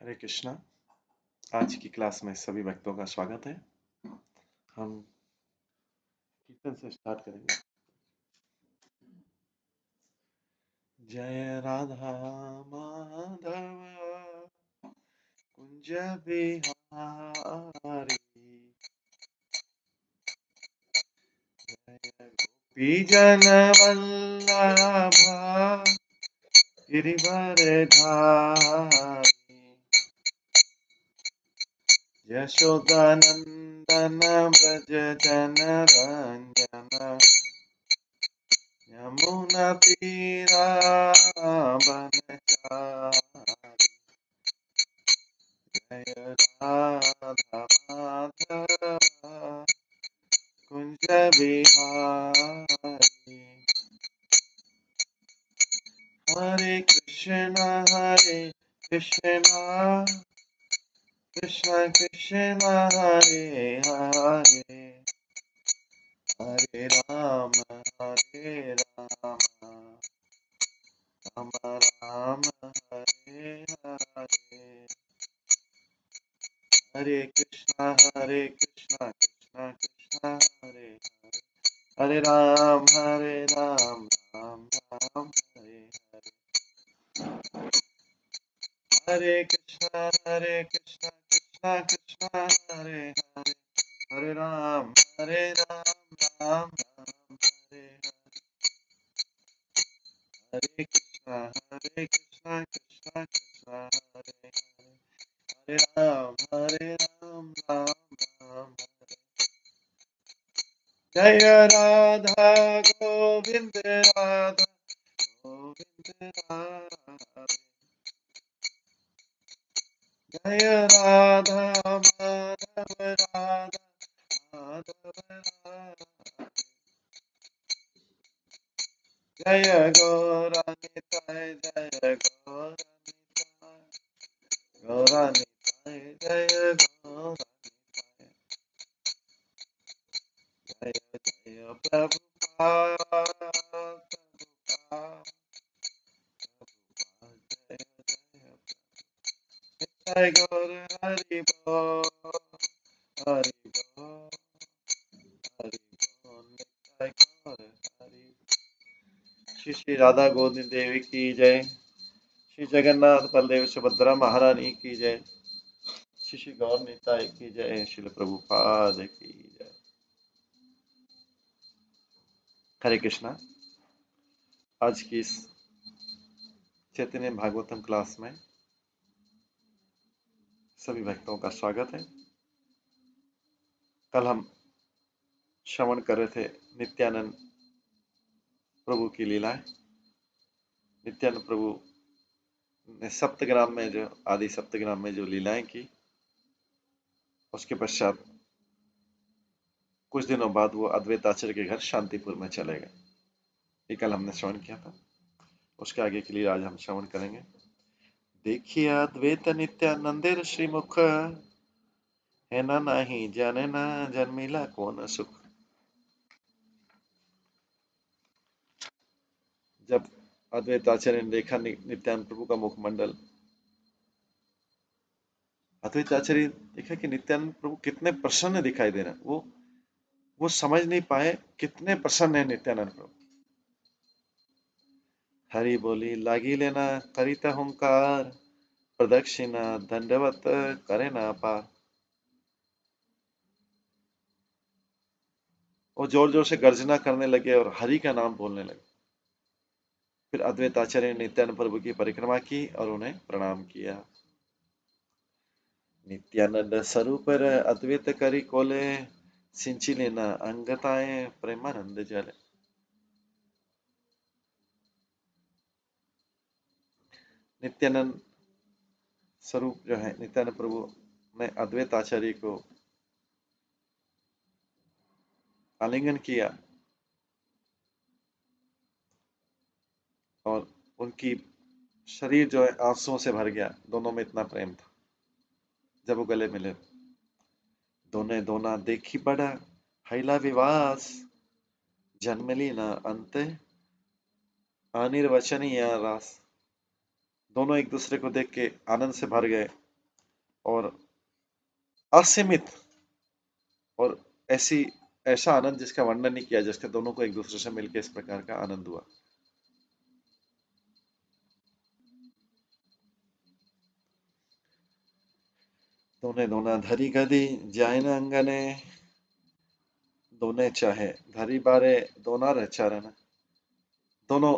हरे कृष्णा। आज की क्लास में सभी भक्तों का स्वागत है। हम कीर्तन से स्टार्ट करेंगे। जय राधा माधव कुंज बिहारी, जय गोपी जन वल्लभ गिरिवरधारी, यशोदानंदन व्रज जन रंजन, यमुना तीरा बनचारी, जय राधा माधव कुंज बिहारी। हरे कृष्ण कृष्ण कृष्ण हरे हरे, हरे राम राम राम हरे हरे, हरे कृष्ण कृष्ण कृष्ण हरे हरे, हरे राम राम राम हरे हरे, हरे कृष्ण कृष्ण कृष्ण हरे हरे, हरे राम राम हरे हरे, हरे कृष्ण कृष्ण कृष्ण हरे हरे, हरे राम राम राम हरे। जय राधा गोविंद राधा गोविंद राधे, जय राधा माधव राधा माधव राधे, जय गौरानिताय जय गौरानिताय गौरानिताय जय गौरानिताय, जय जय प्रभुपाद प्रभुपाद जय जय जय गौर हरि बोल हरि बोल हरि बोल निताय गौर हरि। श्री श्री राधा गोविंद देवी की जय, श्री जगन्नाथ बलदेव सुभद्रा महारानी की जय, श्री श्री गौर निताय की जय, श्रील प्रभुपाद की जय। हरे कृष्णा। आज की इस चैतन्य भागवतम क्लास में सभी भक्तों का स्वागत है। कल हम श्रवण कर रहे थे नित्यानंद प्रभु की लीलाएं। नित्यानंद प्रभु ने सप्तग्राम में जो आदि सप्तग्राम में जो लीलाएं की, उसके पश्चात कुछ दिनों बाद वो अद्वैत आचार्य के घर शांतिपुर में चले गए। ये कल हमने श्रवण किया था। उसके आगे के लिए आज हम श्रवण करेंगे। देखिए अद्वैत नित्यानंदेर श्रीमुख, है ना नहीं जाने ना जन्मिला कौन सुख। जब अद्वैत आचार्य ने देखा नित्यानंद प्रभु का मुखमंडल, अद्वैत आचार्य देखा कि नित्यानंद प्रभु कितने प्रसन्न दिखाई दे रहे हैं। वो समझ नहीं पाए कितने प्रसन्न है नित्यानंद प्रभु। हरि बोली लागी लेना करिता हुंकार, प्रदक्षिणा दंडवत करे ना पार। वो जोर जोर से गर्जना करने लगे और हरि का नाम बोलने लगे। फिर अद्वैत आचार्य ने नित्यानंद प्रभु की परिक्रमा की और उन्हें प्रणाम किया। नित्यानंद स्वरूप अद्वैत करी कोले, सिंची लेना अंगताएं प्रेमानंद जले। नित्यानंद स्वरूप जो है, नित्यानंद प्रभु ने अद्वैत आचार्य को आलिंगन किया और उनकी शरीर जो है आंसुओं से भर गया। दोनों में इतना प्रेम था। जब वो गले मिले, दोने दोना देखी बड़ा हैला विवास, जन्मली न अंत अनिर्वचनीय रास। दोनों एक दूसरे को देख के आनंद से भर गए और असीमित और ऐसा आनंद जिसका वर्णन नहीं किया, जिसके दोनों को एक दूसरे से मिलकर इस प्रकार का आनंद हुआ। दोने दोना धरी गदी जाय न अंगने, दोने चाहे धरी बारे दोना रे चरण। दोनों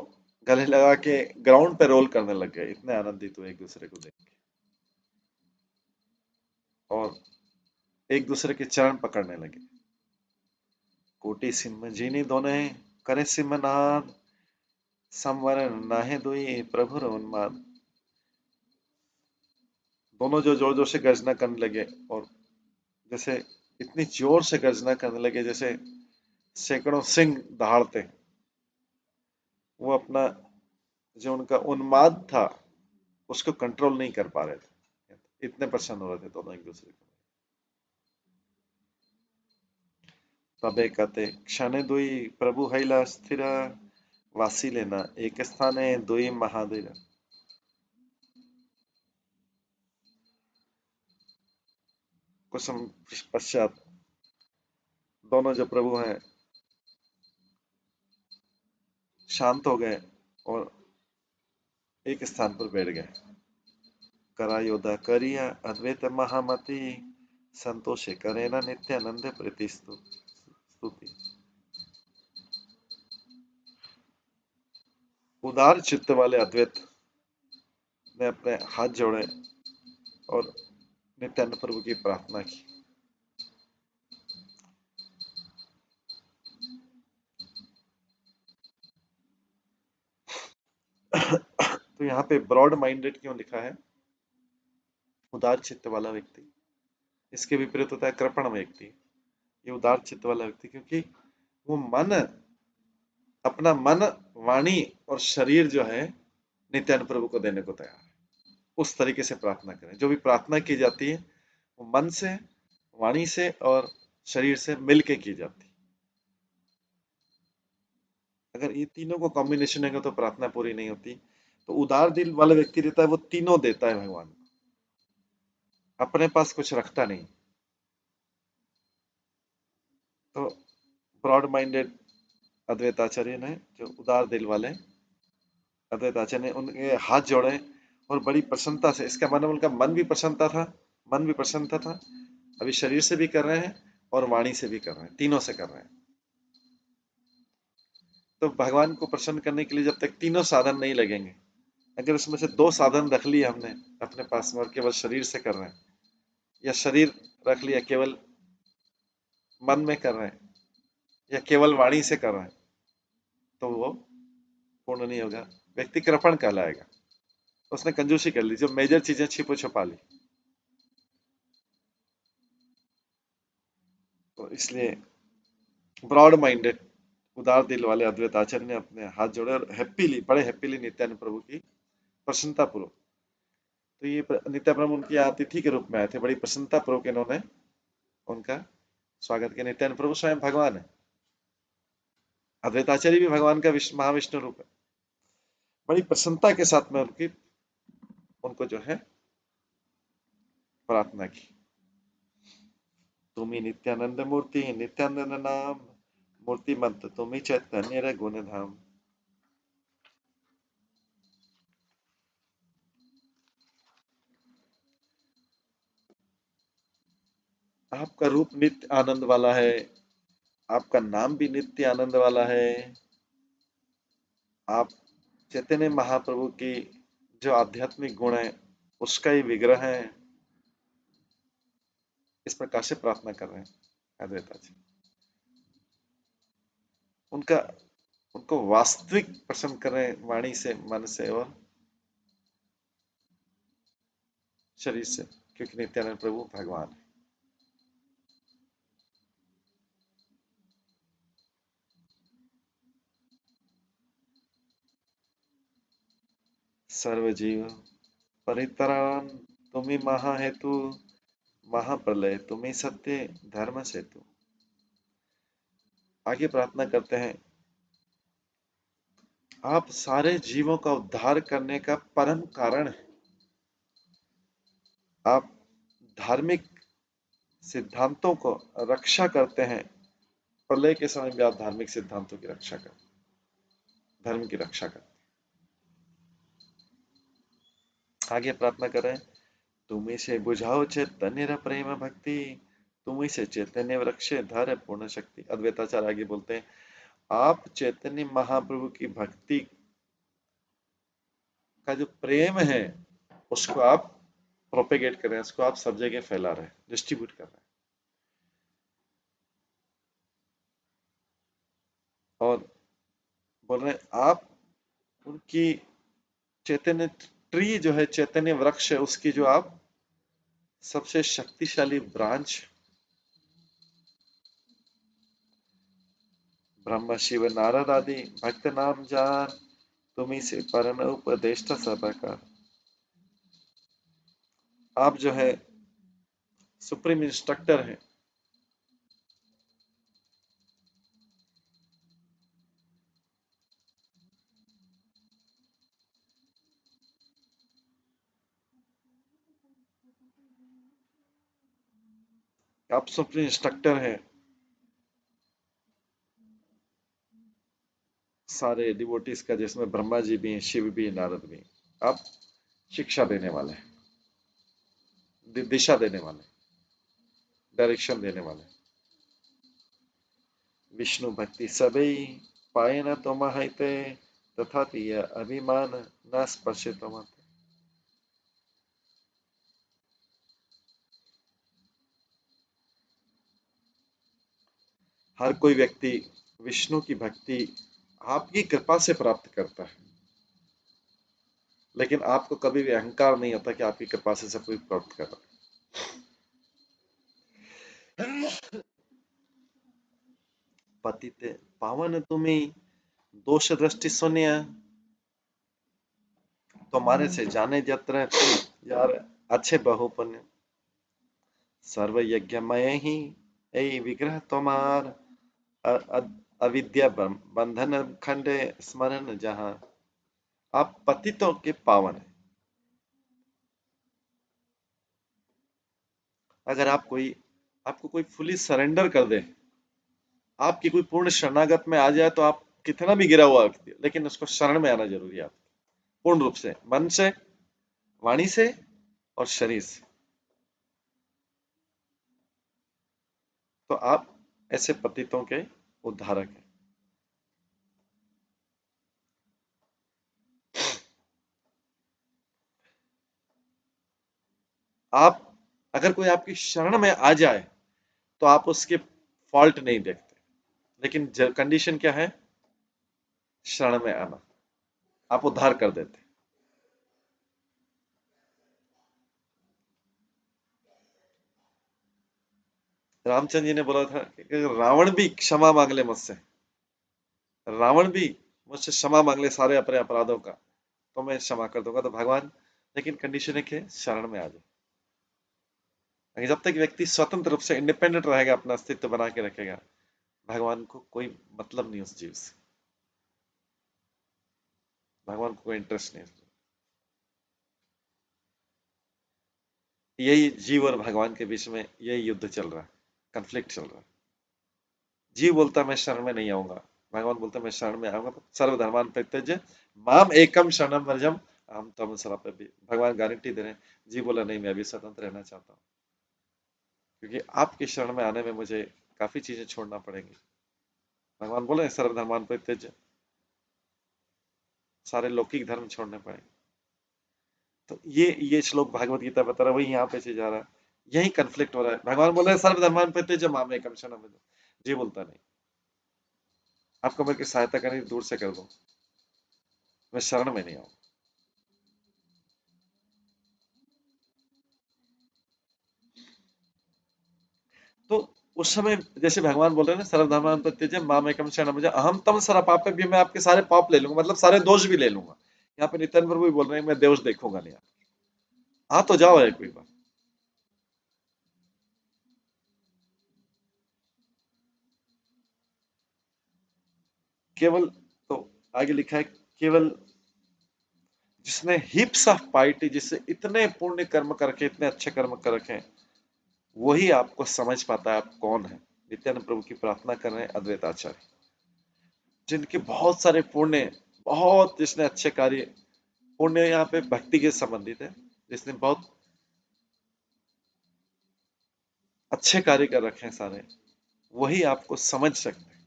गले लगा के ग्राउंड पे रोल करने लग गए, इतने आनंदित हुए एक दूसरे को देख के, और एक दूसरे के चरण पकड़ने लगे। कोटि सिंह जीनी दोने करे सिमनाद, संवर नाहे दुई प्रभु उन्माद। दोनों जो जोर जोर से गर्जना करने लगे, और जैसे इतनी जोर से गर्जना करने लगे जैसे सैकड़ों सिंह दहाड़ते। वो अपना जो उनका उन्माद था उसको कंट्रोल नहीं कर पा रहे थे, इतने प्रसन्न हो रहे थे दोनों एक दूसरे को। तबे कते क्षण दुई प्रभु हैला स्थिर, वासी लेना एक स्थाने दुई महादीर। कुछ समय पश्चात दोनों जो प्रभु हैं शांत हो गए और एक स्थान पर बैठ गए। करा योदा करिया अद्वैत महामति, संतोषे करे ना नित्यानंद प्रीति स्तुति। उदार चित्त वाले अद्वैत ने अपने हाथ जोड़े और नित्यानंद प्रभु की प्रार्थना की। तो यहाँ पे ब्रॉड माइंडेड क्यों लिखा है? उदार चित्त वाला व्यक्ति, इसके विपरीत होता है कृपण व्यक्ति। ये उदार चित्त वाला व्यक्ति क्योंकि वो अपना मन, वाणी और शरीर जो है नित्यानंद प्रभु को देने को तैयार है। उस तरीके से प्रार्थना करें। जो भी प्रार्थना की जाती है वो मन से, वाणी से और शरीर से मिलके की जाती है। अगर ये तीनों को कॉम्बिनेशन है तो प्रार्थना पूरी नहीं होती। तो उदार दिल वाला व्यक्ति रहता है, वो तीनों देता है भगवान को, अपने पास कुछ रखता नहीं। तो ब्रॉड माइंडेड अद्वैताचार्य ने, जो उदार दिल वाले अद्वैताचार्य ने, उनके हाथ जोड़े और बड़ी प्रसन्नता से, इसका मतलब उनका मन भी प्रसन्नता था, मन भी प्रसन्नता था। अभी शरीर से भी कर रहे हैं और वाणी से भी कर रहे हैं, तीनों से कर रहे हैं। तो भगवान को प्रसन्न करने के लिए जब तक तीनों साधन नहीं लगेंगे, अगर उसमें से दो साधन रख लिए हमने अपने पास में और केवल शरीर से कर रहे हैं, या शरीर रख लिया केवल मन में कर रहे हैं, या केवल वाणी से कर रहे हैं, तो वो पूर्ण नहीं होगा, व्यक्ति कृपण कहलाएगा। उसने कंजूसी कर ली, जो मेजर चीजें छिपो छुपा ली। तो इसलिए ब्रॉड माइंडेड उदार दिल वाले अद्वैत आचार्य ने अपने हाथ जोड़े और हैप्पीली, बड़े हैप्पीली नित्यानंद प्रभु की प्रसन्नता पूर्वक, तो ये नित्यानंद प्रभु उनकी अतिथि के रूप में आए थे, बड़ी प्रसन्नता पूर्वक इन्होंने उनका स्वागत किया। नित्यानंद प्रभु स्वयं भगवान है, अद्वैताचार्य भी भगवान का महाविष्णु रूप है। बड़ी प्रसन्नता के साथ में उनको जो है प्रार्थना की। तुम्ही नित्यानंद मूर्ति नित्यानंद नाम, मूर्तिमंत तुम्ही चैतन्य गुण धाम। आपका रूप नित्य आनंद वाला है, आपका नाम भी नित्य आनंद वाला है। आप चैतन्य महाप्रभु की जो आध्यात्मिक गुण है उसका ही विग्रह है। इस प्रकार से प्रार्थना कर रहे हैं अद्वैता जी। उनका उनको वास्तविक प्रसन्न कर रहे हैं, वाणी से, मन से और शरीर से, क्योंकि नित्यानंद प्रभु भगवान है। सर्वजीव परित्राण तुम्ही महा हेतु, महाप्रलय तुम्ही सत्य धर्म सेतु। आगे प्रार्थना करते हैं, आप सारे जीवों का उद्धार करने का परम कारण है। आप धार्मिक सिद्धांतों को रक्षा करते हैं, प्रलय के समय भी आप धार्मिक सिद्धांतों की रक्षा करते, धर्म की रक्षा करते। आगे प्रार्थना करें। तुम्ही से बुझाओ चैतन्य प्रेम भक्ति, तुम्ही से चैतन्य वृक्ष धर पूर्ण शक्ति। अद्वैताचार्य आगे बोलते हैं, आप चैतन्य महाप्रभु की भक्ति का जो प्रेम है उसको आप प्रोपेगेट कर रहे हैं, उसको आप सब जगह फैला रहे हैं, डिस्ट्रीब्यूट कर रहे हैं। और बोल रहे हैं आप उनकी चैतन्य ट्री जो है, चैतन्य वृक्ष है, उसकी जो आप सबसे शक्तिशाली ब्रांच, ब्रह्मा शिव नारद आदि भक्त नाम जान, तुम्ही से परम उपदेष्टा सब का। आप जो है सुप्रीम इंस्ट्रक्टर हैं, आप सुप्रीम इंस्ट्रक्टर हैं सारे डिवोटीज का, जिसमें ब्रह्मा जी भी हैं, शिव भी हैं, नारद भी हैं। आप शिक्षा देने वाले हैं, दिशा देने वाले, डायरेक्शन देने वाले। विष्णु भक्ति सबई पाए न तुम हिते, तथापि यह अभिमान न स्पर्शे तुम। हर कोई व्यक्ति विष्णु की भक्ति आपकी कृपा से प्राप्त करता है, लेकिन आपको कभी भी अहंकार नहीं होता कि आपकी कृपा से सब कुछ प्राप्त कर रहा है। पतित पावन तुम्हें दोष दृष्टि सुनिया, तुम्हारे से जाने जत्र यार अच्छे बहुपुण्य, सर्व यज्ञमय ही ऐ विग्रह तुम्हार, अविद्या बंधन खंडे स्मरण जहां। आप पतितों के पावन हैं। अगर आपको कोई फुली सरेंडर कर दे, आपकी कोई पूर्ण शरणागत में आ जाए, तो आप कितना भी गिरा हुआ व्यक्ति, लेकिन उसको शरण में आना जरूरी है। आप पूर्ण रूप से, मन से, वाणी से और शरीर से। तो आप ऐसे पतितों के उद्धारक हैं। आप अगर कोई आपकी शरण में आ जाए तो आप उसके फॉल्ट नहीं देखते, लेकिन कंडीशन क्या है? शरण में आना, आप उद्धार कर देते। रामचंद्र जी ने बोला था कि रावण भी क्षमा मांग ले मुझसे, रावण भी मुझसे क्षमा मांग ले सारे अपने अपराधों का, तो मैं क्षमा कर दूंगा। तो भगवान, लेकिन कंडीशन है कि शरण में आ जाए। जब तक व्यक्ति स्वतंत्र रूप से इंडिपेंडेंट रहेगा, अपना अस्तित्व बना के रखेगा, भगवान को कोई मतलब नहीं उस जीव से, भगवान को कोई इंटरेस्ट नहीं। यही जीव और भगवान के बीच में यही युद्ध चल रहा है, कन्फ्लिक्ट चल रहा है। जीव बोलता मैं शरण में नहीं आऊंगा, भगवान बोलता मैं शरण में आऊंगा। तो सर्वधर्मान परित्यज्य माम एकम शरणम व्रजम अहम त्वं शरणागतः। भगवान गारंटी दे रहे हैं। जीव बोला नहीं, मैं भी स्वतंत्र रहना चाहता हूँ, क्योंकि आपकी शरण में आने में मुझे काफी चीजें छोड़ना पड़ेंगी। भगवान बोले सर्वधर्मान परित्यज्य, सारे लौकिक धर्म छोड़ने पड़ेंगे। तो ये श्लोक भागवत गीता बता रहा है, वही यहाँ पे से जा रहा है। यही कन्फ्लिक्ट हो रहा है। भगवान बोल रहे हैं सर्वधर्मान परित्यज्य माम एकम शरणम व्रजम। जी बोलता नहीं, आपको मेरे की सहायता करनी दूर से कर दो, मैं शरण में नहीं आऊँ। तो उस समय जैसे भगवान बोल रहे हैं ना, सर्वधर्मान परित्यज्य माम एकम शरणम व्रजम अहम त्वं शरणागतः, भी मैं आपके सारे पाप ले लूंगा, मतलब सारे दोष भी ले लूंगा। यहाँ पे नित्यानंद प्रभु भी बोल रहे हैं मैं दोष देखूंगा नहीं। आ तो जाओ एक बार। केवल, तो आगे लिखा है, केवल जिसने हिप्स ऑफ पाइटी, जिससे इतने पुण्य कर्म करके, इतने अच्छे कर्म कर रखे हैं, वही आपको समझ पाता है आप कौन है। नित्यानंद प्रभु की प्रार्थना कर रहे हैं अद्वैत आचार्य, जिनके बहुत सारे पुण्य, बहुत जिसने अच्छे कार्य, पुण्य यहाँ पे भक्ति के संबंधित है, जिसने बहुत अच्छे कार्य कर रखे हैं सारे, वही आपको समझ सकते हैं।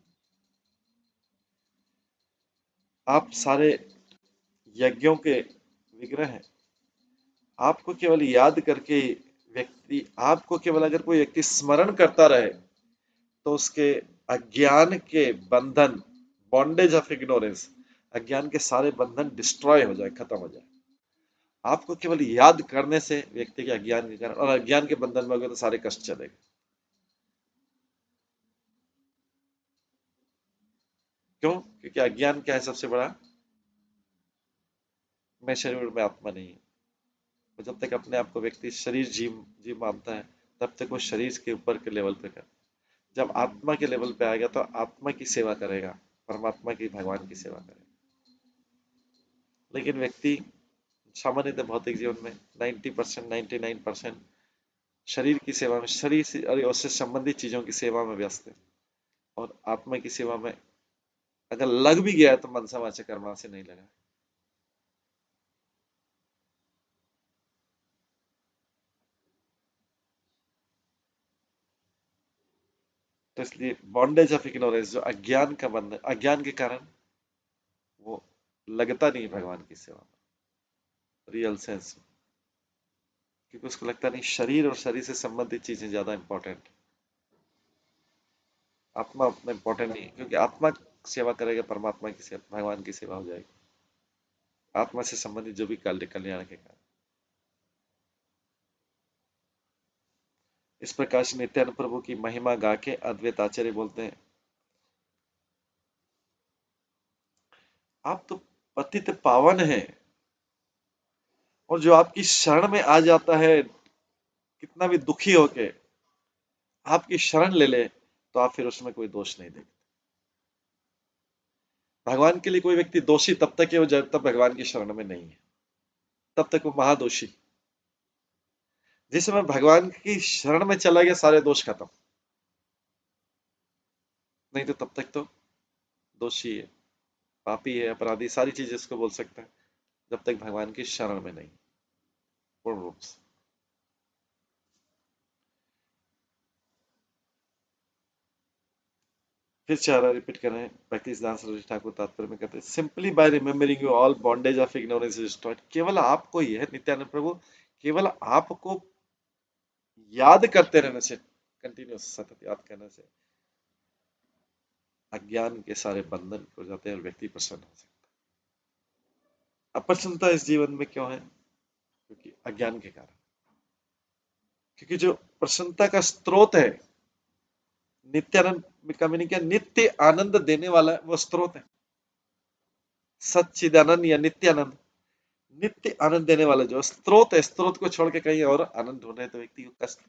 आप सारे यज्ञों के विग्रह हैं। आपको केवल याद करके व्यक्ति, आपको केवल अगर कोई व्यक्ति स्मरण करता रहे तो उसके अज्ञान के बंधन, बॉन्डेज ऑफ इग्नोरेंस, अज्ञान के सारे बंधन डिस्ट्रॉय हो जाए, खत्म हो जाए। आपको केवल याद करने से व्यक्ति के अज्ञान के कारण, और अज्ञान के बंधन में हो गए तो सारे कष्ट चलेंगे। क्यों? क्योंकि अज्ञान क्या है सबसे बड़ा? मैं शरीर में आत्मा नहीं हूं। तो जब तक अपने आप को व्यक्ति शरीर जीव जीव मानता है, तब तक वो शरीर के ऊपर के लेवल पे कर, जब आत्मा के लेवल पे आएगा तो आत्मा की सेवा करेगा, परमात्मा की, भगवान की सेवा करेगा। लेकिन व्यक्ति सामान्यतः भौतिक जीवन में 90%, 99% शरीर की सेवा में, शरीर से और उससे संबंधित चीजों की सेवा में व्यस्त है, और आत्मा की सेवा में अगर लग भी गया है तो मनसा वाचा कर्मा से नहीं लगा। तो इसलिए बॉन्डेज ऑफ इग्नोरेंस, जो अज्ञान का बंधन, अज्ञान के कारण वो लगता नहीं भगवान की सेवा में रियल सेंस में, क्योंकि उसको लगता नहीं शरीर और शरीर से संबंधित चीजें ज्यादा इंपॉर्टेंट, आत्मा उतना इंपॉर्टेंट नहीं है, क्योंकि आत्मा सेवा करेगा, परमात्मा की सेवा, भगवान की सेवा हो जाएगी, आत्मा से संबंधित जो भी कल्याण के कारण। इस प्रकार से नित्यानंद प्रभु की महिमा गा के अद्वैत आचार्य बोलते हैं, आप तो पतित पावन हैं, और जो आपकी शरण में आ जाता है, कितना भी दुखी होके आपकी शरण ले ले, तो आप फिर उसमें कोई दोष नहीं देखते। भगवान के लिए कोई व्यक्ति दोषी तब तक है वो जब तक भगवान की शरण में नहीं है, तब तक वो महादोषी। जिस समय भगवान की शरण में चला गया, सारे दोष खत्म, नहीं तो तब तक तो दोषी है, पापी है, अपराधी, सारी चीजें इसको बोल सकते हैं, जब तक भगवान की शरण में नहीं, पूर्ण रूप से। फिर चारा रिपीट कर रहे हैं, भक्ति सिद्धांत सरस्वती ठाकुर तात्पर्य में कहते हैं, simply by remembering you all bondage of ignorance is destroyed. केवल आपको ही है नित्यानंद प्रभु, केवल आपको याद करते रहने से, कंटिन्यूस सतत याद करने से अज्ञान के सारे बंधन हो जाते हैं और व्यक्ति प्रसन्न हो सकता है। अप्रसन्नता इस जीवन में क्यों है? क्योंकि अज्ञान के कारण। क्योंकि जो प्रसन्नता का स्रोत है, नित्यानंद का मीनिंग क्या? नित्य आनंद देने वाला वो स्रोत है, सच्चिदानंद या नित्यानंद, नित्य आनंद देने वाला जो स्रोत है, स्रोत को छोड़ के कहीं और आनंद ढूंढे तो व्यक्ति को कष्ट,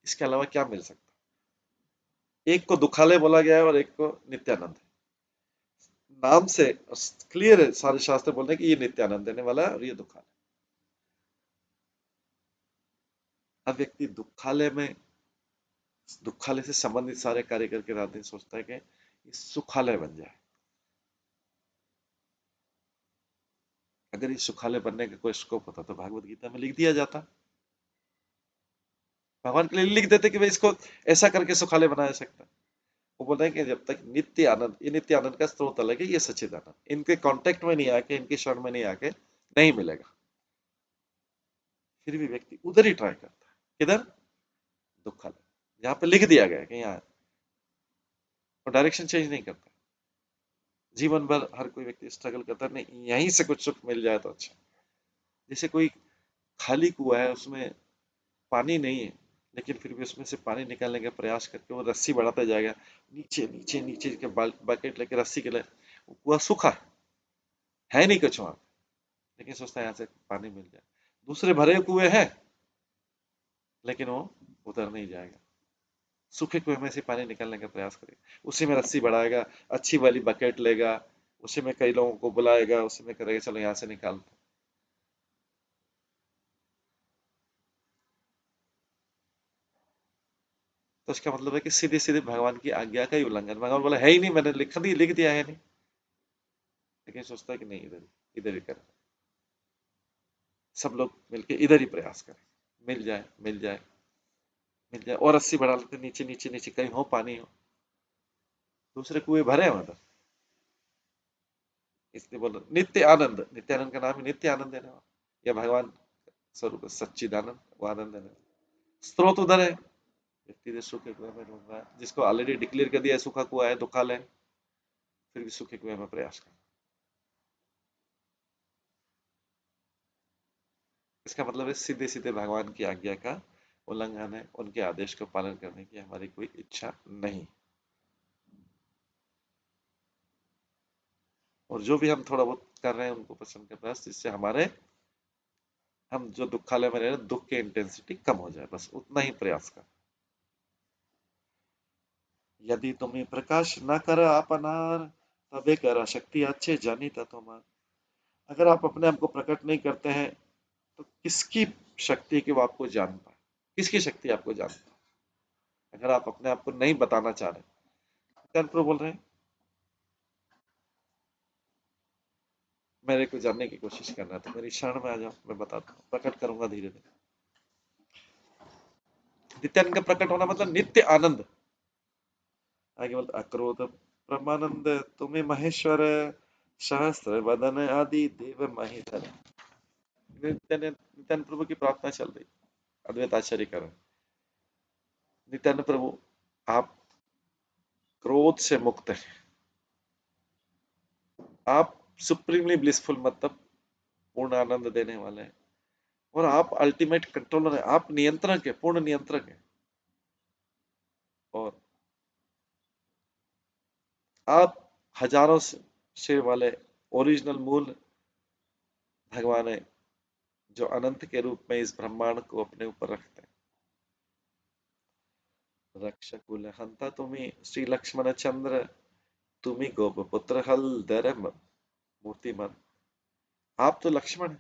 इसके अलावा क्या मिल सकता है? एक को दुखालय बोला गया है और एक को नित्यानंद। नाम से क्लियर है, सारे शास्त्र बोल रहे हैं कि ये नित्यानंद देने वाला है और ये दुखालय। अब व्यक्ति दुखालय में, दुखालय से संबंधित सारे कार्य करके रात दिन सोचता है कि ये सुखालय बन जाए। अगर ये सुखालय बनने का कोई स्कोप होता तो भागवत गीता में लिख दिया जाता, भगवान के लिए लिख देते कि भाई इसको ऐसा करके सुखालय बनाया जा सकता है। वो बोल रहे हैं कि जब तक नित्य आनंद, ये नित्य आनंद का स्रोत अलग है, ये सच्चिदानंद, इनके कांटेक्ट में नहीं आके, इनकी शरण में नहीं आके नहीं मिलेगा। फिर भी व्यक्ति उधर ही ट्राई करता है, किधर? दुखालय, जहां पे लिख दिया गया है कि यहाँ, और डायरेक्शन चेंज नहीं करता। जीवन भर हर कोई व्यक्ति स्ट्रगल करता है, नहीं यहीं से कुछ सुख मिल जाए तो अच्छा। जैसे कोई खाली कुआं है, उसमें पानी नहीं है, लेकिन फिर भी उसमें से पानी निकालने का प्रयास करके वो रस्सी बढ़ाता जाएगा, नीचे नीचे नीचे के बकेट लेके रस्सी के लिए, वो कुआं सूखा है नहीं कुछ वहां, लेकिन सोचता है यहाँ से पानी मिल जाए। दूसरे भरे कुएं हैं, लेकिन वो उतर नहीं जाएगा, सूखे कुएं में से पानी निकालने का प्रयास करेगा, उसी में रस्सी बढ़ाएगा, अच्छी वाली बकेट लेगा, उसी में कई लोगों को बुलाएगा, उसी में करेगा चलो यहाँ से निकाल। तो इसका मतलब है कि सीधे सीधे भगवान की आज्ञा का ही उल्लंघन। भगवान बोला है ही नहीं, मैंने लिख दिया है नहीं, लेकिन सोचता है कि नहीं, इधर ही कर, सब लोग मिलके इधर ही प्रयास करें, मिल जाए मिल जाए मिल जाए, और रस्सी बढ़ा लेते, नीचे नीचे नीचे कहीं हो पानी हो, दूसरे कुएं भरे हैं मतलब। इसलिए बोल नित्य आनंद, नित्यानंद का नाम ही नित्य आनंद देने वाला, या भगवान स्वरूप सच्चिदानंद, वो आनंद देने वाला। स्रोत उधर है, व्यक्ति जो सूखे कुएं में डूब रहा है, जिसको ऑलरेडी डिक्लेयर कर दिया है सूखा कुआ है, दुखालय है, फिर भी सूखे कुएं में प्रयास कर। इसका मतलब है सीधे सीधे भगवान की आज्ञा का उल्लंघन है, उनके आदेश को पालन करने की हमारी कोई इच्छा नहीं। और जो भी हम थोड़ा बहुत कर रहे हैं उनको पसंद कर रहे हैं, जिससे हमारे, हम जो दुखालय में रह रहे हैं, दुख की इंटेंसिटी कम हो जाए, बस उतना ही प्रयास कर। यदि तुम्हें प्रकाश न कर अपनार, तबे कर शक्ति अच्छे जानी तुम्हार। अगर आप अपने आप को प्रकट नहीं करते हैं, तो किसकी शक्ति की वो आपको जान पाए, किसकी शक्ति आपको जान पाए, अगर आप अपने आप को नहीं बताना चाह रहे। प्रभु बोल रहे हैं मेरे को जानने की कोशिश करना है तो मेरी शरण में आ जाओ, मैं बताता हूँ, प्रकट करूंगा धीरे धीरे। नित्यानंद का प्रकट होना मतलब नित्य आनंद। आगे बोलते अक्रोध परमानंद तुम्हें महेश्वर, सहस्त्र वदन आदि देव महेश्वर। नित्यानंद प्रभु की प्रार्थना चल रही, अद्वैत आचार्य कर रहे हैं, नित्यानंद प्रभु आप क्रोध से मुक्त हैं, आप सुप्रीमली ब्लिसफुल मतलब पूर्ण आनंद देने वाले हैं, और आप अल्टीमेट कंट्रोलर हैं, आप नियंत्रक है, पूर्ण नियंत्रक है, और आप हजारों सिर वाले ओरिजिनल मूल भगवान है, जो अनंत के रूप में इस ब्रह्मांड को अपने ऊपर रखते हैं। रक्षकुल हंता तुम्ही श्री लक्ष्मण चंद्र, तुम्ही गोप पुत्र हल दर मूर्तिमान। आप तो लक्ष्मण है,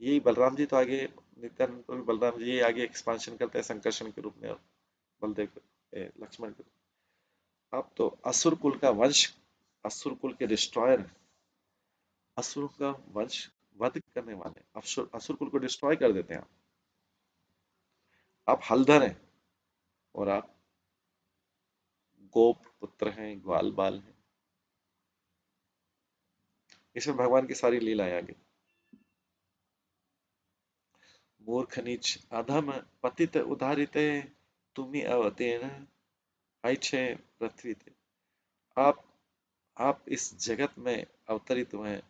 यही बलराम जी तो आगे, नित्यानंद तो भी बलराम जी आगे एक्सपांशन करते हैं संकर्षण के रूप में, और बलदेव लक्ष्मण के, आप तो असुर कुल का वंश, असुर कुल के डिस्ट्रॉयर, असुर का वंश वध करने वाले, असुर असुर कुल को डिस्ट्रॉय कर देते हैं आप हलधर हैं, और आप गोप पुत्र हैं, ग्वाल बाल हैं। इसमें भगवान की सारी लीलाएं आगे। मूर्ख नीच अधम पतित उधारित, तुम्ही अवतीर्ण आइछे पृथ्वी ते। आप आप इस जगत में अवतरित हुए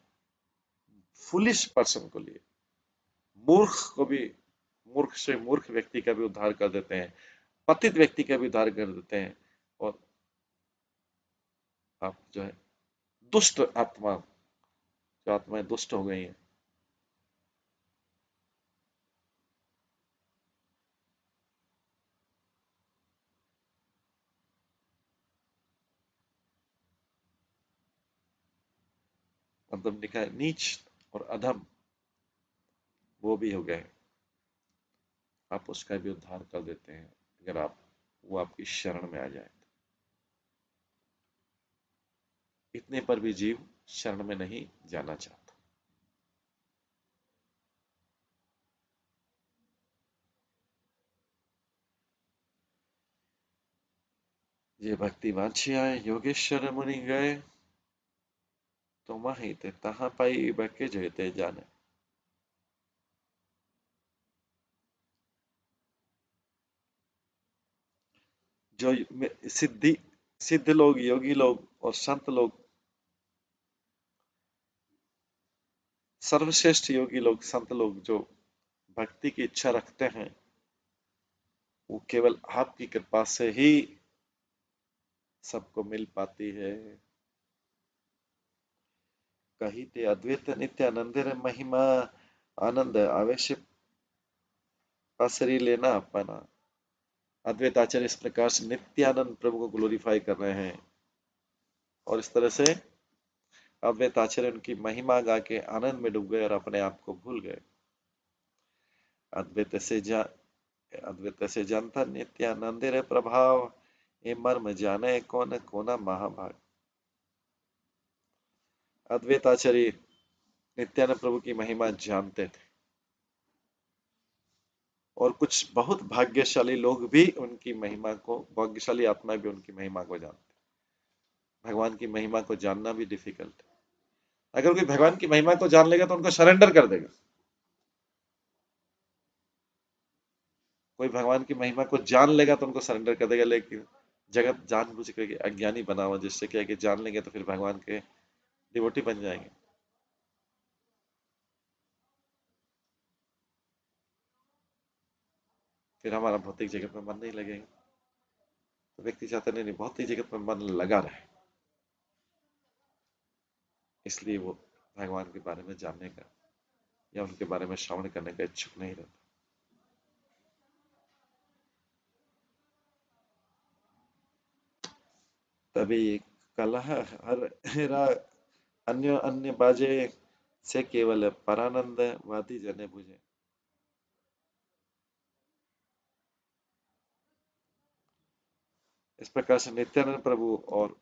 फुलिश पर्सन को लिए, मूर्ख को भी, मूर्ख से मूर्ख व्यक्ति का भी उद्धार कर देते हैं, पतित व्यक्ति का भी उद्धार कर देते हैं, और आप जो है दुष्ट आत्मा, जो आत्माएं दुष्ट हो गई हैं, मतलब लिखा है नीच और अधम, वो भी हो गए, आप उसका भी उद्धार कर देते हैं, अगर आप, वो आपकी शरण में आ जाए। इतने पर भी जीव शरण में नहीं जाना चाहता। ये भक्ति वांछियाए योगेश्वर मुनि गए, तो वहीं ते तहाँ पाई बके जेते जाने। जो सिद्धि, सिद्ध लोग, योगी लोग और संत लोग, सर्वश्रेष्ठ योगी लोग, संत लोग जो भक्ति की इच्छा रखते हैं, वो केवल आपकी कृपा से ही सबको मिल पाती है। कही ते अद्वैत नित्यानंद महिमा, आनंद आवेश पसरी लेना अपना। अद्वैत आचार्य इस प्रकार से नित्यानंद प्रभु को ग्लोरीफाई कर रहे हैं, और इस तरह से अद्वैत आचार्य उनकी महिमा गा के आनंद में डूब गए और अपने आप को भूल गए। अद्वैत से जा अद्वैत से जानता नित्यानंद रे प्रभाव, ये मर्म जाने कौन कोना महाभाग। अद्वैताचार्य नित्यानंद प्रभु की महिमा जानते थे और कुछ बहुत भाग्यशाली लोग भी उनकी महिमा को, भाग्यशाली आत्मा भी उनकी महिमा को जानते। भगवान की महिमा को जानना भी डिफिकल्ट है। अगर कोई भगवान की महिमा को जान लेगा तो उनको सरेंडर कर देगा। कोई भगवान की महिमा को जान लेगा तो उनको सरेंडर कर देगा, लेकिन जगत जानबूझ के अज्ञानी बना हुआ, जिससे क्या है कि जान लेंगे तो फिर भगवान के डिवोटी बन जाएंगे। फिर हमारा भौतिक जगत में मन नहीं लगेगा। तो व्यक्ति चाहते नहीं, नहीं भौतिक जगत में मन लगा रहे, इसलिए वो भगवान के बारे में जानने का या उनके बारे में श्रवण करने का इच्छुक नहीं रहता। तभी कलह हर हेरा अन्य अन्य बाजे से केवल परानंद वादी जने बुझे। इस प्रकार से नित्यानंद प्रभु और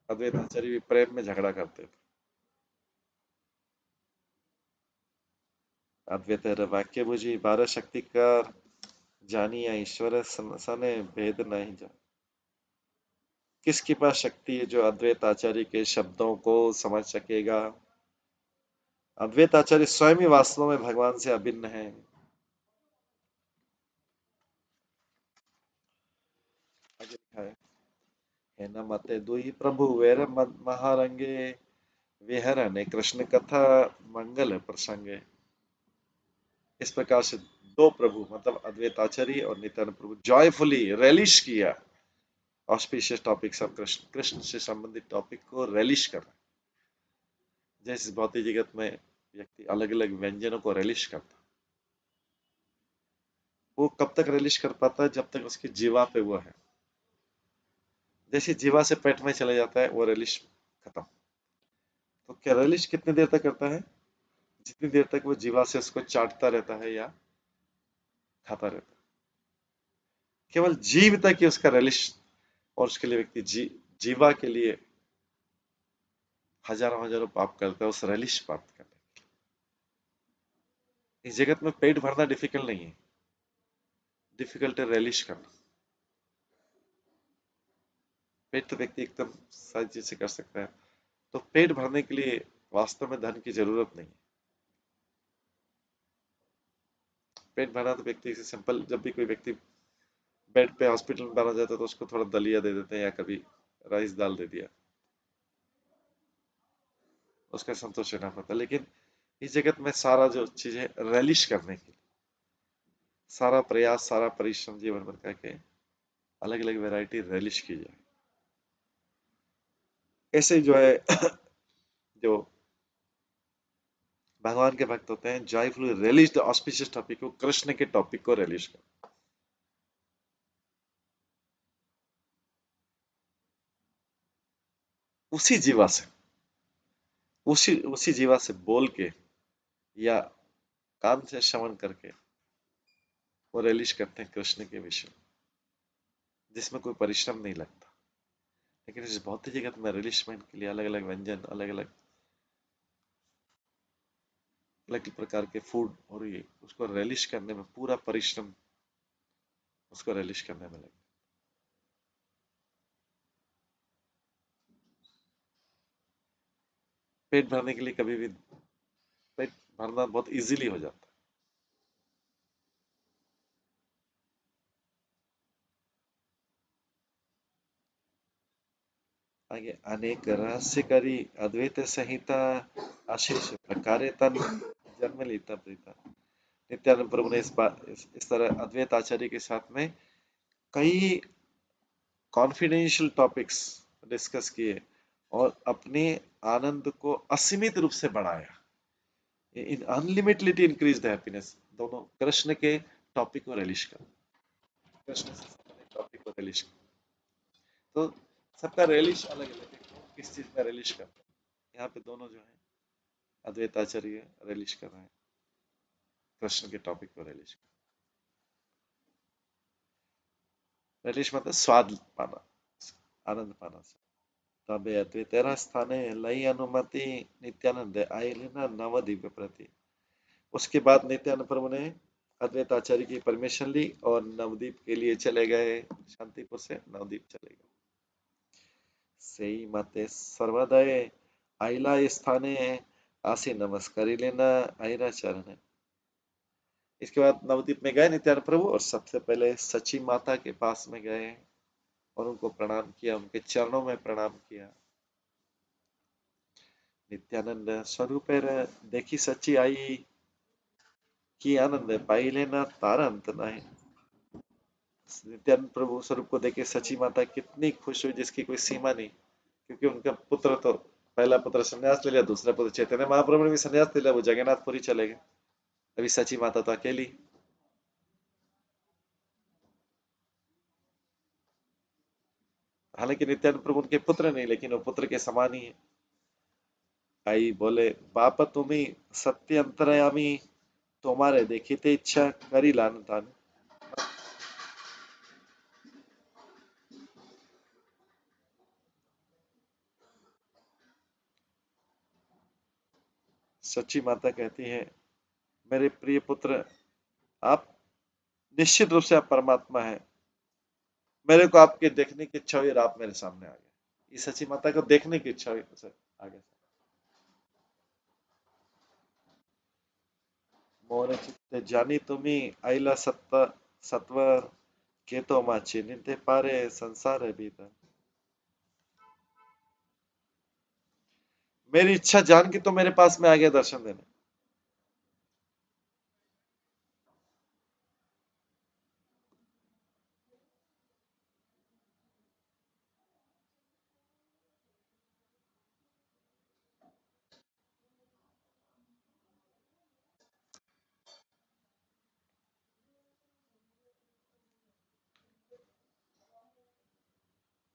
अद्वैत आचार्य भी प्रेम में झगड़ा करते थे। अद्वैत वाक्य बुझी 12 शक्तिकार, जानिया ईश्वर सने भेद नहीं जा। किसके पास शक्ति है जो अद्वैत आचार्य के शब्दों को समझ सकेगा? अद्वैत आचार्य स्वयं ही वास्तव में भगवान से अभिन्न है। आगे लिखा है न मते दुई प्रभु वेर महारंगे, विहरने कृष्ण कथा मंगल प्रसंगे। इस प्रकार से दो प्रभु मतलब अद्वैत आचार्य और नित्यानंद प्रभु जॉयफुली रेलिश किया auspicious topics of Krishna, Krishna से संबंधित टॉपिक को रेलिश कर रहे हैं। जैसे भौतिक जगत में व्यक्ति अलग अलग व्यंजनों को रेलिश करता है, वो कब तक रेलिश कर पाता है? जब तक उसकी जीवा पे वो है। जैसे जीवा से पेट में चले जाता है वो रेलिश खत्म। तो क्या रेलिश कितनी देर तक करता है? जितनी देर तक वो जीवा से उसको चाटता रहता है या खाता रहता है। केवल जीव तक ही उसका रेलिश, और उसके लिए व्यक्ति जीवा के लिए हजारों हजारों पाप करता है उस रेलिश प्राप्त करने। इस जगत में पेट भरना डिफिकल्ट नहीं है, डिफिकल्ट है रेलिश करना। पेट तो व्यक्ति एकदम सारी चीज से कर सकता है, तो पेट भरने के लिए वास्तव में धन की जरूरत नहीं है। पेट भरना तो व्यक्ति से सिंपल, जब भी कोई व्यक्ति बेड पे हॉस्पिटल में मारा जाता है तो उसको थोड़ा दलिया दे देते हैं या कभी राइस दाल दे दिया, उसका संतोष रहना पड़ता है। लेकिन इस जगत में सारा जो चीज है रेलिश करने के लिए सारा प्रयास, सारा परिश्रम जीवन भर करके अलग अलग वैरायटी रेलिश की जाए। ऐसे जो है जो भगवान के भक्त होते हैं joyful relish the auspicious topic को, कृष्ण के टॉपिक को रेलिश कर उसी जीवा से, उसी उसी जीवा से बोल के या कान से श्रवण करके वो रेलिश करते हैं कृष्ण के विषय, जिसमें कोई परिश्रम नहीं लगता। लेकिन इस भौतिक जगत में रिलिशमेंट के लिए अलग अलग व्यंजन, अलग अलग अलग प्रकार के फूड, और ये उसको रेलिश करने में पूरा परिश्रम उसको रेलिश करने में लगे। पेट भरने के लिए कभी भी पेट भरना बहुत इजीली हो जाता है। आगे अनेक रहस्य करी अद्वैत संहिता, आशीष प्रकारे तन जन्म लेता प्रीता। नित्यानंद प्रभु ने इस तरह अद्वैत आचार्य के साथ में कई कॉन्फिडेंशियल टॉपिक्स डिस्कस किए और अपने आनंद को असीमित रूप से बढ़ाया। इन अनलिमिटेडली इंक्रीज द हैप्पीनेस। दोनों कृष्ण के टॉपिक को रिलीज कर, कृष्ण से संबंधित टॉपिक को रिलीज कर। तो सबका रिलीज अलग अलग है, किस चीज में रिलीज करते हैं। यहाँ पे दोनों जो है अद्वैत आचार्य रिलीज कर रहे हैं कृष्ण के टॉपिक को रिलीज कर। रिलीश मतलब स्वाद पाना, आनंद पाना। तबे अद्वैतेरा स्थाने लई अनुमति नित्यानंद आयलिना नवद्वीप प्रति। उसके बाद नित्यानंद प्रभु ने अद्वैत आचार्य की परमिशन ली और नवद्वीप के लिए चले गए, शांतिपुर से नवद्वीप चले गए। सेई मते सर्वोदय आइला स्थाने आसी नमस्कारी लेना आयरा चरण। इसके बाद नवद्वीप में गए नित्यानंद प्रभु और सबसे पहले सची माता के पास में गए और उनको प्रणाम किया, उनके चरणों में प्रणाम किया। नित्यानंद स्वरूप देखी सच्ची आई कि आनंद पाई लेना तारा अंत नहीं। नित्यानंद प्रभु स्वरूप को देखे सची माता कितनी खुश हुई जिसकी कोई सीमा नहीं, क्योंकि उनका पुत्र तो, पहला पुत्र संन्यास ले लिया, दूसरा पुत्र चैतन्य महाप्रभु ने भी संन्यास ले लिया, वो जगन्नाथपुरी चले गए। अभी सची माता तो अकेली। हालांकि नित्यानंद प्रभु उनके पुत्र नहीं, लेकिन वो पुत्र के समान ही है। आई बोले बाप तुम्ही सत्य अंतरयामी तुम्हारे देखिते इच्छा करी लान तान। सच्ची माता कहती है मेरे प्रिय पुत्र, आप निश्चित रूप से आप परमात्मा है, मेरे को आपके देखने की इच्छा हुई और आप मेरे सामने आ गए। ये सच्ची माता को देखने की इच्छा हुई सर आगे। मोर चित्ते जानी तुम्ही आईला सत्ता सत्वर के तो माची निंते पारे संसार है भीतर। मेरी इच्छा जान के तो मेरे पास में आ गया दर्शन देने।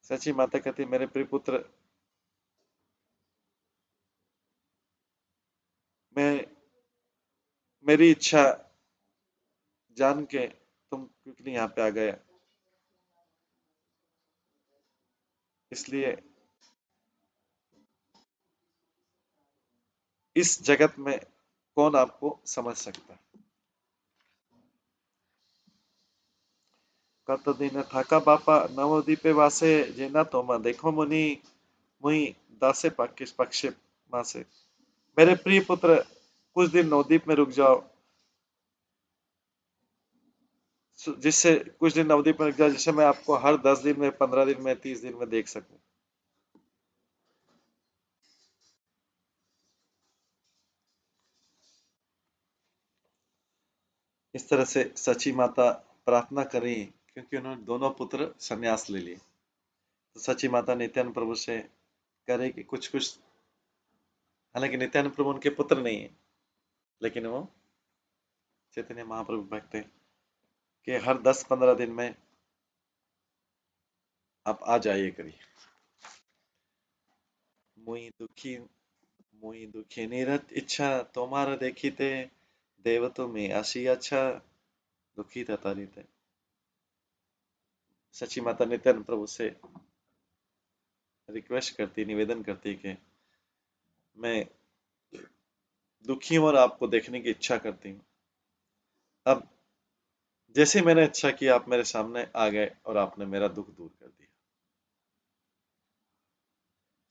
सच्ची माता कहती मेरे प्रिय पुत्र, मैं मेरी इच्छा जान के तुम क्यों यहाँ पे आ गए, इसलिए इस जगत में कौन आपको समझ सकता है। कत दिन थाका बापा नवदीपे वासे जेना तोमा देखो मुनि मुई दासे पक्षे पक्षे मासे। मेरे प्रिय पुत्र कुछ दिन नवदीप में रुक जाओ, जिससे कुछ दिन नवदीप में रुक जाओ, जिससे मैं आपको हर 10 दिन में, 15 दिन में, 30 दिन में देख सकूं। इस तरह से सची माता प्रार्थना करी, क्योंकि उन्होंने दोनों पुत्र संन्यास ले लिए। तो सची माता नित्यानंद प्रभु से करे कि कुछ कुछ, हालांकि नित्यानंद प्रभु उनके पुत्र नहीं है, लेकिन वो चैतन्य महाप्रभु भक्त है कि हर 10-15 दिन में आप आ जाइए करिए। मुई दुखी मुई दुखी निरत इच्छा तुम्हारा देखीते देव तुम्हें आशी अच्छा दुखी तथा रीते। सची माता नित्यानंद प्रभु से रिक्वेस्ट करती, निवेदन करती कि मैं दुखी हूं और आपको देखने की इच्छा करती हूँ। अब जैसे मैंने इच्छा की आप मेरे सामने आ गए और आपने मेरा दुख दूर कर दिया।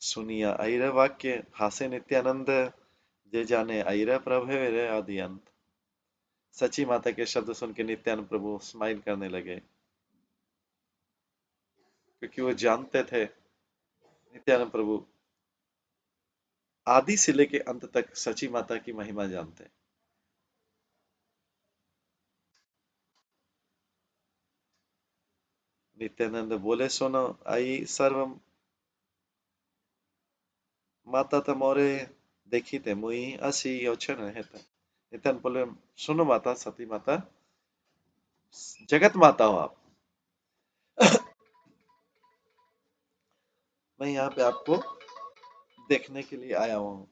सुनिया आईर वाक्य हासे नित्यानंद जे जाने आईर प्रभु रे आदि अंत। सची माता के शब्द सुन के नित्यानंद प्रभु स्माइल करने लगे, क्योंकि वो जानते थे नित्यानंद प्रभु आदि से लेके अंत तक सची माता की महिमा जानते हैं। नित्यानंद बोले सुनो आई सर्व माता तमोरे देखी ते मुई असी योचन है। नित्यानंद बोले सुनो माता, सती माता, जगत माता हो आप, मैं यहाँ पे आपको देखने के लिए आया हूँ।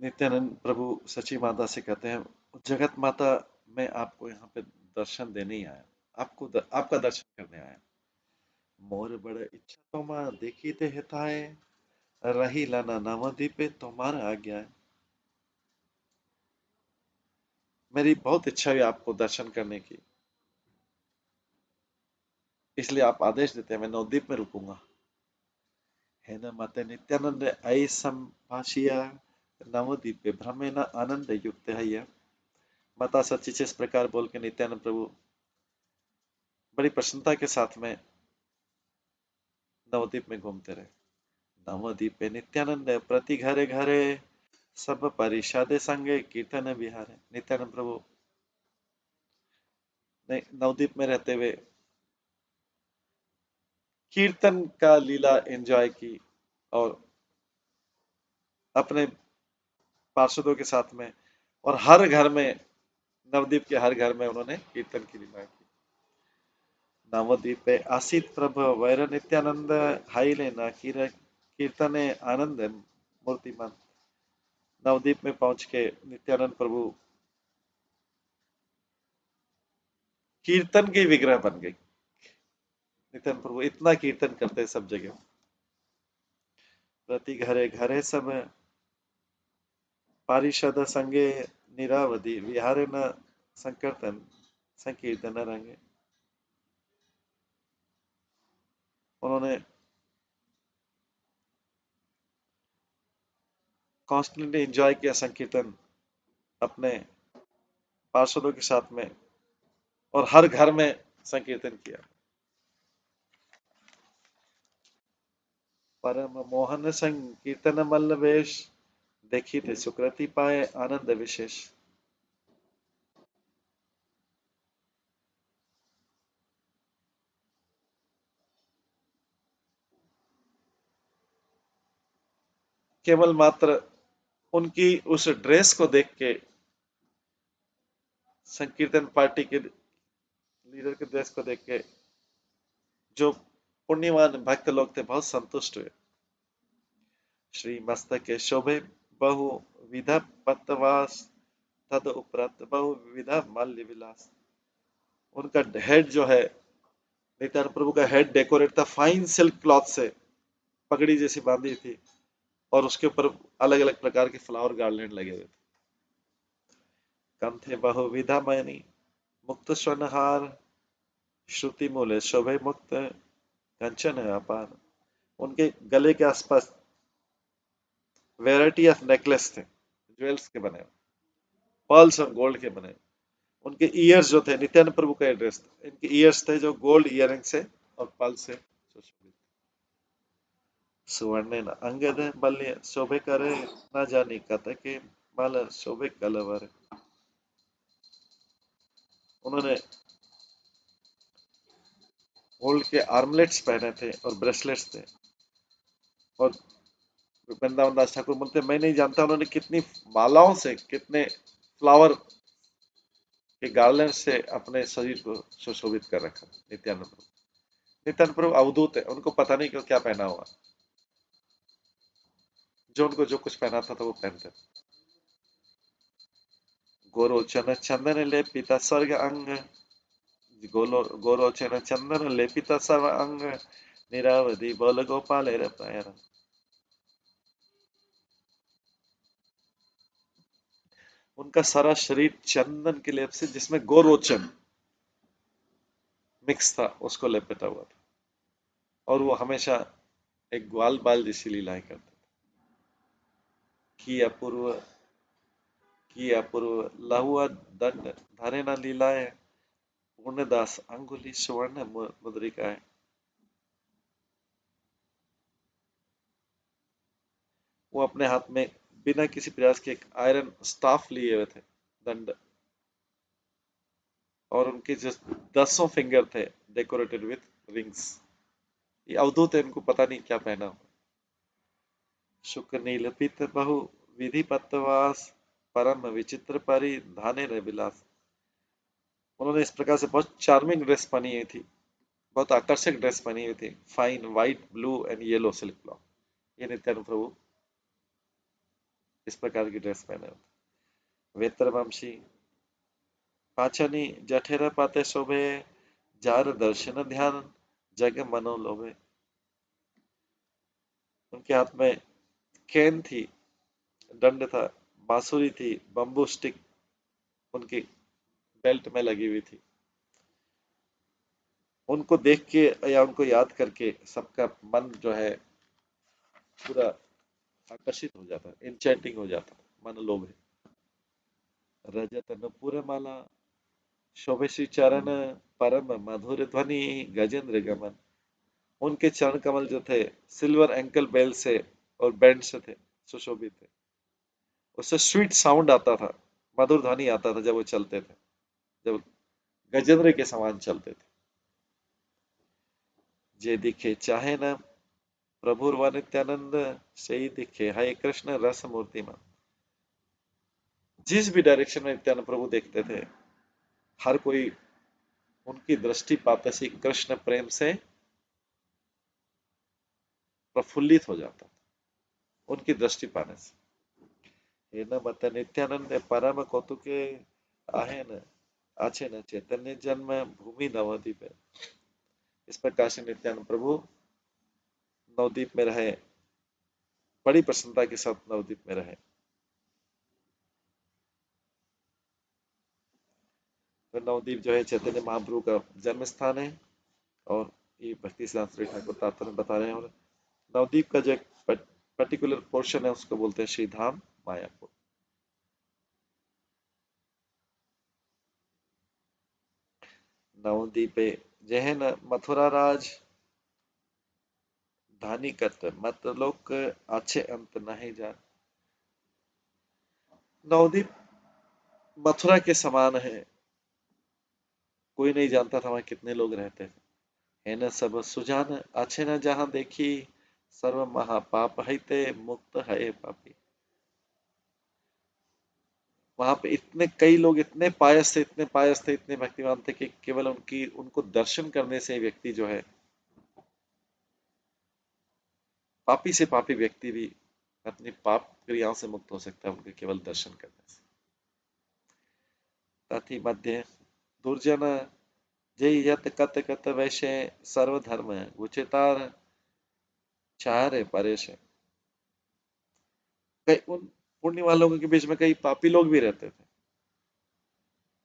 नित्यानंद प्रभु सची माता से कहते हैं जगत माता मैं आपको यहाँ पे दर्शन देने ही आया, आपका दर्शन करने आया। मोर बड़ इच्छा तोमा देखी ते हिताए, रही लाना नवद्वीपे तुम्हारा आज्ञा है। मेरी बहुत इच्छा है आपको दर्शन करने की, इसलिए आप आदेश देते हैं मैं नवद्वीप में रुकूंगा। है न मत नित्यानंद ऐ संभाषिया, नवद्वीपे भ्रमेण आनंद युक्त है यह। माता सच्ची से इस प्रकार बोल के नित्यानंद प्रभु बड़ी प्रसन्नता के साथ में नवद्वीप में घूमते रहे। नवद्वीपे नित्यानंद प्रति घरे घरे, सब परिषद संगे कीर्तन विहार। नित्यानंद प्रभु ने नवद्वीप में रहते हुए कीर्तन का लीला एंजॉय की और अपने पार्षदों के साथ में, और हर घर में, नवद्वीप के हर घर में उन्होंने कीर्तन की लीला की। नवद्वीपे आसीत प्रभ वैर नित्यानंद, हाई लेना कीर्तने आनंद मूर्तिमान। नवद्वीप में पहुंच के नित्यानंद प्रभु कीर्तन के विग्रह बन गए। नित्यानंद प्रभु इतना कीर्तन करते सब जगह, प्रति घरे घरे सब पारिषद संगे, निरावधि विहारे न संकीर्तन संकीर्तन रंगे। उन्होंने कॉन्स्टेंटली एंजॉय किया संकीर्तन अपने पार्षदों के साथ में, और हर घर में संकीर्तन किया। परम मोहन संकीर्तन मल्लवेश, देखी थे सुकृति पाए आनंद विशेष। केवल मात्र उनकी उस ड्रेस को देख के, संकीर्तन पार्टी के लीडर के ड्रेस को देख के जो पुण्यवान भक्त लोग थे बहुत संतुष्ट हुए। श्री मस्तके शोभे बहु विधा पत्तवास, तद उपरांत बहु विधा माल्य विलास। उनका हेड जो है, नित्यानंद प्रभु का हेड डेकोरेट था फाइन सिल्क क्लॉथ से, पगड़ी जैसी बांधी थी, और उसके ऊपर अलग अलग प्रकार के फ्लावर गार्लैंड लगे हुए थे। कंठे बहुविधा मणि मुक्त स्वर्णहार, श्रुति मूले शोभे मुक्त कंचन है अपार। उनके गले के आसपास वेराइटी ऑफ नेकलेस थे, ज्वेल्स के बने, पर्ल्स और गोल्ड के बने। उनके ईयर्स जो थे, नित्यानंद प्रभु का एड्रेस था, इनके ईयर्स थे जो गोल्ड ईयरिंग से और पर्ल से सुशोभित। सुवर्ण अंगद बल्य शोभे करे, न जानी कत के माल शोभे कलवर। उन्होंने गोल्ड के आर्मलेट्स पहने थे और ब्रेसलेट्स थे, और वृंदावन दास ठाकुर बोलते मैं नहीं जानता उन्होंने कितनी मालाओं से, कितने फ्लावर के गार्लैंड से अपने शरीर को सुशोभित कर रखा। नित्यानंद प्रभु, नित्यानंद प्रभु अवधूत है, उनको पता नहीं क्यों क्या पहना हुआ, जो उनको जो कुछ पहना था तो वो पहनते। गोरोचन चंदन लेपिता स्वर्ग अंग, गोरोचन चंदन लेपिता सर्व अंग, निरावधि बोल गोपाल पैर। उनका सारा शरीर चंदन के लेप से, जिसमें गोरोचन मिक्स था, उसको लपेटा हुआ था, और वो हमेशा एक ग्वाल बाल जैसी लीलाएं करते थे। की अपूर्व लहुआ दंड धारे न लीलाएं, पूर्णदास अंगुली सुवर्ण मुद्रिकाएं। वो अपने हाथ में बिना किसी प्रयास के एक आयरन स्टाफ लिए हुए थे, दंड, और उनके जो 10 फिंगर थे डेकोरेटेड विथ रिंग्स। ये अवधूत है, इनको पता नहीं क्या पहना हो। शुक्र नील पित बहु विधि पत्तवास, परम विचित्र परि धाने रे विलास। उन्होंने इस प्रकार से बहुत चार्मिंग ड्रेस पहनी हुई थी, बहुत आकर्षक ड्रेस पहनी हुई थी, fine white blue and yellow silk cloth. ये नित्यानंद प्रभु इस प्रकार की ड्रेस पहने हुए थे। वेत्रवंशी पाचनी जठेर पाते शोभे, जार दर्शन ध्यान जग मनो लोभे। उनके हाथ में कैन थी, दंड था, बांसुरी थी, बम्बू स्टिक उनकी बेल्ट में लगी हुई थी। उनको देख के या उनको याद करके सबका मन जो है पूरा आकर्षित हो जाता, इंचेंटिंग हो जाता, मन लोभे। रजत नुपुर माला शोभे श्री चरण, परम मधुर ध्वनि गजेंद्र गमन। उनके चरण कमल जो थे सिल्वर एंकल बेल से और बैंड से थे, सुशोभित थे। उससे स्वीट साउंड आता था, मधुर ध्वनि आता था जब वो चलते थे, जब गजेंद्र के समान चलते थे। जे दिखे चाहे न प्रभु व नित्यानंद, सही दिखे हाय कृष्ण रस मूर्तिमान। जिस भी डायरेक्शन में नित्यानंद प्रभु देखते थे, हर कोई उनकी दृष्टि पाते से कृष्ण प्रेम से प्रफुल्लित हो जाता था, उनकी दृष्टि पाने से। हे न मत नित्यानंद परम कौतुके, आहे न आछे न चैतन्य जन्म भूमि नवद्वीप। इस प्रकार से नित्यानंद प्रभु नवद्वीप में रहे, बड़ी प्रसन्नता के साथ नवद्वीप में रहे। तो नवद्वीप जो है चैतन्य महाप्रभु का जन्म स्थान है, और ये भक्ति सिद्धांत श्री ठाकुर तात्पर्य बता रहे हैं। और नवद्वीप का जो एक पर्टिकुलर पोर्शन है उसको बोलते हैं श्री धाम मायापुर। नवद्वीपे जय न मथुरा राज, धानी कत मत लोक अच्छे अंत नहीं जान। नवद्वीप मथुरा के समान है, कोई नहीं जानता था वहां कितने लोग रहते थे। है न सब सुजान अच्छे न जहां देखी, सर्व महापाप हईते मुक्त है पापी। वहां पे इतने कई लोग इतने पायस थे, इतने पायस थे, इतने भक्तिमान थे कि केवल उनकी उनको दर्शन करने से व्यक्ति जो है, पापी से पापी व्यक्ति भी अपनी पाप क्रियाओं से मुक्त हो सकता है उनके केवल दर्शन करने से। तथि मध्य दुर्जन जय यत कत कत वैश्य, सर्वधर्म उचितार चारे परेश। कई उन पुण्य वालों के बीच में कई पापी लोग भी रहते थे।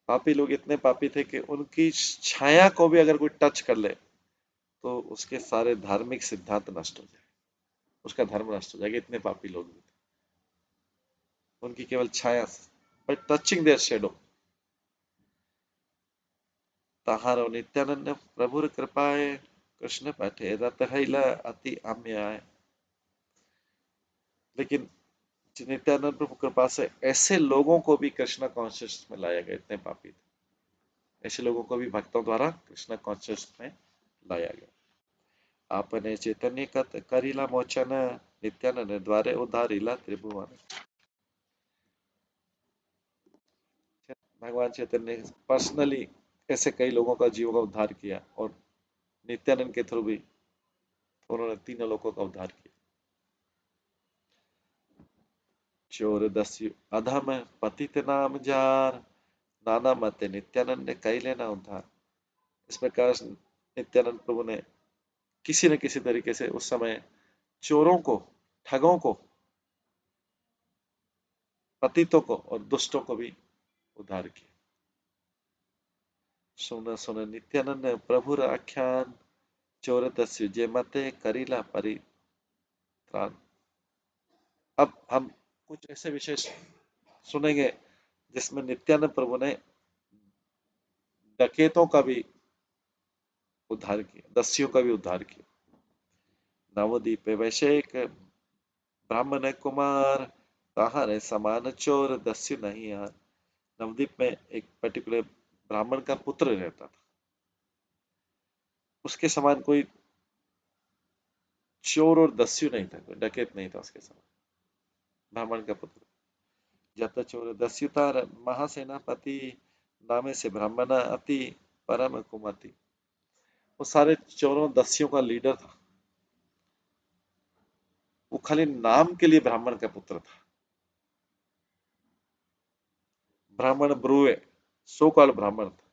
पापी लोग इतने पापी थे कि उनकी छाया को भी अगर कोई टच कर ले तो उसके सारे धार्मिक सिद्धांत नष्ट हो जाए, उसका धर्म नष्ट हो जाएगा। इतने पापी लोग भी थे, उनकी केवल छाया बट टचिंग देयर शेडो। ताहारो नित्यानंद प्रभुर कृपाए, कृष्ण पठे रत हैला अति आम्याय। लेकिन नित्यानंद प्रभु कृपा से ऐसे लोगों को भी कृष्ण कॉन्शियस में लाया गया, इतने पापी थे, ऐसे लोगों को भी भक्तों द्वारा कृष्ण कॉन्शियस में लाया गया। आपने चैतन्य कत करिला मोचन, नित्यानंद द्वारे उद्धारिला त्रिभुवन। भगवान चैतन्य ने पर्सनली ऐसे कई लोगों का जीवन का उद्धार किया, और नित्यानंद के थ्रू भी उन्होंने तीनों लोगों का उद्धार किया। चोर दस्यु अधम पतित नाम जार, नाना मत नित्यानंद ने कई लेना उद्धार। इस प्रकार नित्यानंद प्रभु ने किसी न किसी तरीके से उस समय चोरों को, ठगों को, पतितों को और दुष्टों को भी उद्धार किया। सुन सुन नित्यानंद प्रभुर आख्यान, चोर दस्यु जे मते करीला परित्राण। अब हम कुछ ऐसे विशेष सुनेंगे जिसमें नित्यानंद प्रभु ने डकैतों का भी उद्धार किया, दस्युओं का भी उद्धार किया। नवद्वीप वैसे एक ब्राह्मण कुमार, कहा समान चोर दस्यु नहीं यार। नवद्वीप में एक पर्टिकुलर ब्राह्मण का पुत्र रहता था, उसके समान कोई चोर और दस्यु नहीं था, कोई डकैत नहीं था उसके समान, ब्राह्मण का पुत्र। जत चोर दस्युतार महासेनापति, नामे से ब्राह्मण अति परम कुमति। वो सारे चोरों दस्युओं का लीडर था, वो खाली नाम के लिए ब्राह्मण का पुत्र था। ब्राह्मण ब्रुवे, सो कॉल्ड ब्राह्मण था।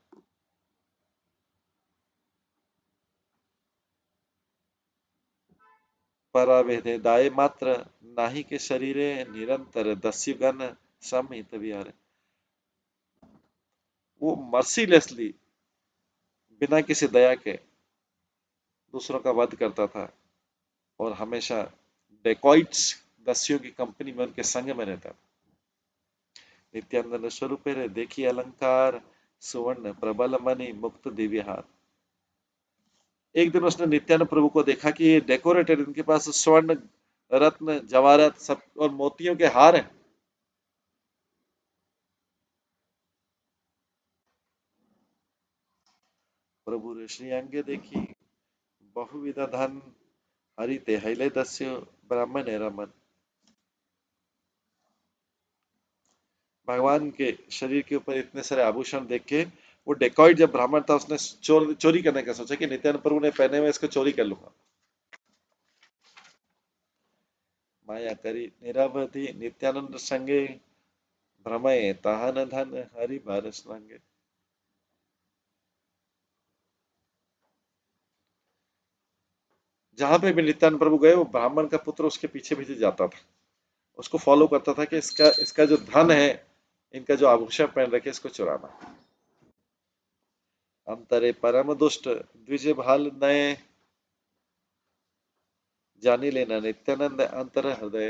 पराभेदाय मात्र नाही के शरीरे निरंतर दस्युगण समहित विहार। वो मर्सीलेसली बिना किसी दया के दूसरों का वध करता था और हमेशा डेकॉइट्स दस्युओं की कंपनी में उनके संग में रहता था। नित्यानंद स्वरूप देखिए अलंकार सुवर्ण प्रबल मणि मुक्त दिव्य हार। एक दिन उसने नित्यानंद प्रभु को देखा कि ये डेकोरेटेड, इनके पास स्वर्ण रत्न जवाहरात सब और मोतियों के हार हैं। प्रभु ने श्री अंगे देखी बहुविध धन हरि ते हैले दस्यु ब्राह्मण रमन। भगवान के शरीर के ऊपर इतने सारे आभूषण देख के वो डेकॉइट जब ब्राह्मण था उसने चोरी करने का सोचा कि नित्यानंद प्रभु ने पहने हुए इसको चोरी कर लूंगा। माया करी निरवधि नित्यानंद संगे भ्रमये ताहन धन हरि बारस लांगे। जहां पे भी नित्यानंद प्रभु गए वो ब्राह्मण का पुत्र उसके पीछे पीछे जाता था, उसको फॉलो करता था कि इसका इसका जो धन है, इनका जो आभूषण पहन रखे इसको चुराना। अंतरे परम दुष्ट द्विज भाल नए जानी लेना नित्यानंद अंतर हृदय।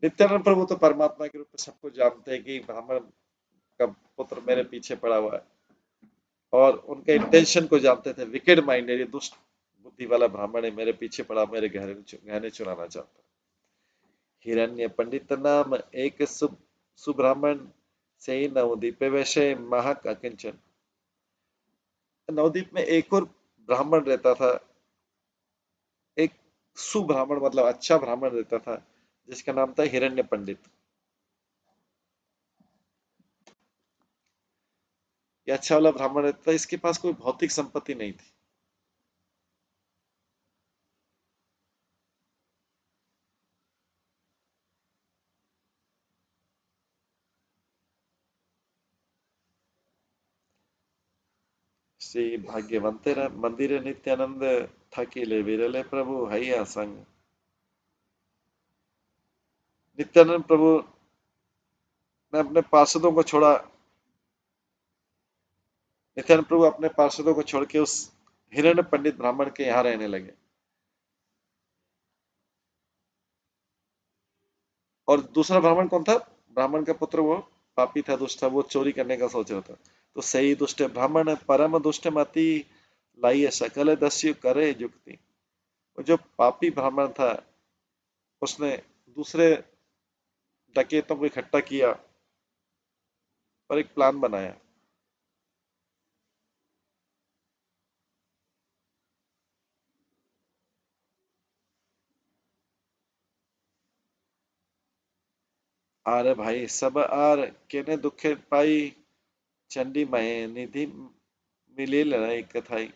नित्यानंद प्रभु तो परमात्मा के रूप में सबको जानते हैं कि ब्राह्मण का पुत्र मेरे पीछे पड़ा हुआ है, और उनके इंटेंशन को जानते थे। विकेड माइंडेड, ये दुष्ट बुद्धि वाला ब्राह्मण है, मेरे पीछे पड़ा, मेरे गहने चुराना चाहता है। हिरण्य पंडित नाम एक सुब्राह्मण से ही नवदीप वैसे महक अकिंचन। नवदीप में एक और ब्राह्मण रहता था, एक सुब्राह्मण मतलब अच्छा ब्राह्मण रहता था, जिसका नाम था हिरण्य पंडित। ये अच्छा वाला ब्राह्मण रहता था, इसके पास कोई भौतिक संपत्ति नहीं थी। श्री भाग्यवंते मंदिर नित्यानंद थकीले विरले प्रभु हैया संग। नित्यानंद प्रभु ने अपने पार्षदों को छोड़ा, नित्यानंद प्रभु अपने पार्षदों को छोड़ के उस हिरण्य पंडित ब्राह्मण के यहाँ रहने लगे। और दूसरा ब्राह्मण कौन था? ब्राह्मण का पुत्र वो पापी था, दुष्ट था, वो चोरी करने का सोच रहा था। तो सही दुष्ट ब्राह्मण परम दुष्ट मति लाइए सकल दस्यु करे युक्ति। वो जो पापी ब्राह्मण था उसने दूसरे डकैतों को इकट्ठा किया और एक प्लान बनाया। आरे भाई सब आर केने दुखे पाई चंडी महे निधि मिले लड़ाई कथाई।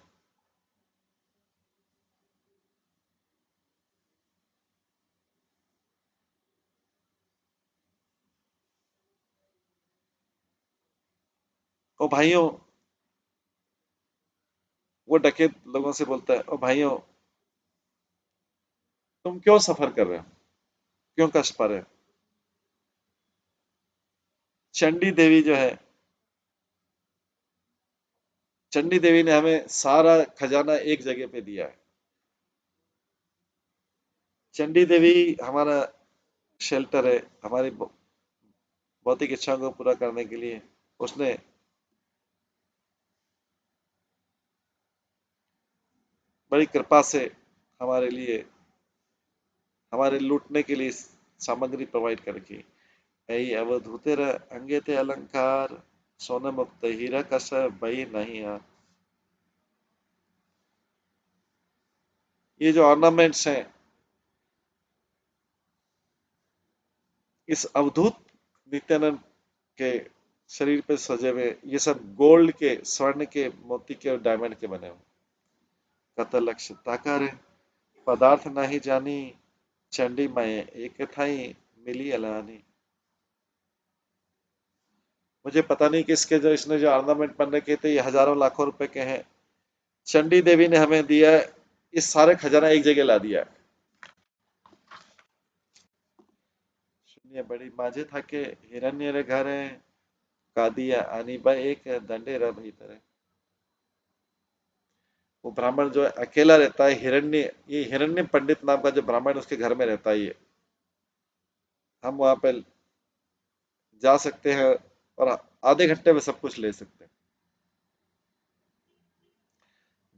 ओ भाइयों, वो डकैत लोगों से बोलता है, ओ भाइयों तुम क्यों सफर कर रहे हो, क्यों कष्ट पा रहे हो? चंडी देवी जो है, चंडी देवी ने हमें सारा खजाना एक जगह पे दिया है। चंडी देवी हमारा शेल्टर है, हमारी भौतिक इच्छाओं को पूरा करने के लिए उसने बड़ी कृपा से हमारे लिए, हमारे लूटने के लिए सामग्री प्रोवाइड कर रखी। ऐ अवधूतेर अंगे ते अलंकार सोना मुक्त हीरा कस बही नहीं आ। ये जो ऑर्नामेंट्स हैं इस अवधूत नित्यानंद के शरीर पे सजे हुए, ये सब गोल्ड के, स्वर्ण के, मोती के और डायमंड के बने हुए। कत लक्ष्य ताकर पदार्थ नहीं जानी चंडी माए एक थाई मिली अलानी। मुझे पता नहीं किसके, जो इसने जो ऑर्नामेंट बन रखे थे ये हजारों लाखों रुपए के हैं। चंडी देवी ने हमें दिया है, इस सारे खजाना एक जगह ला दिया है। शून्य बड़ी माझे था के हिरण्य रे घर है, कादिया आनी बा एक दंडे र भीतर है। वो ब्राह्मण जो है अकेला रहता है, हिरण्य, ये हिरण्य पंडित नाम का जो ब्राह्मण उसके घर में रहता है ये। हम वहां पे जा सकते हैं और आधे घंटे में सब कुछ ले सकते हैं।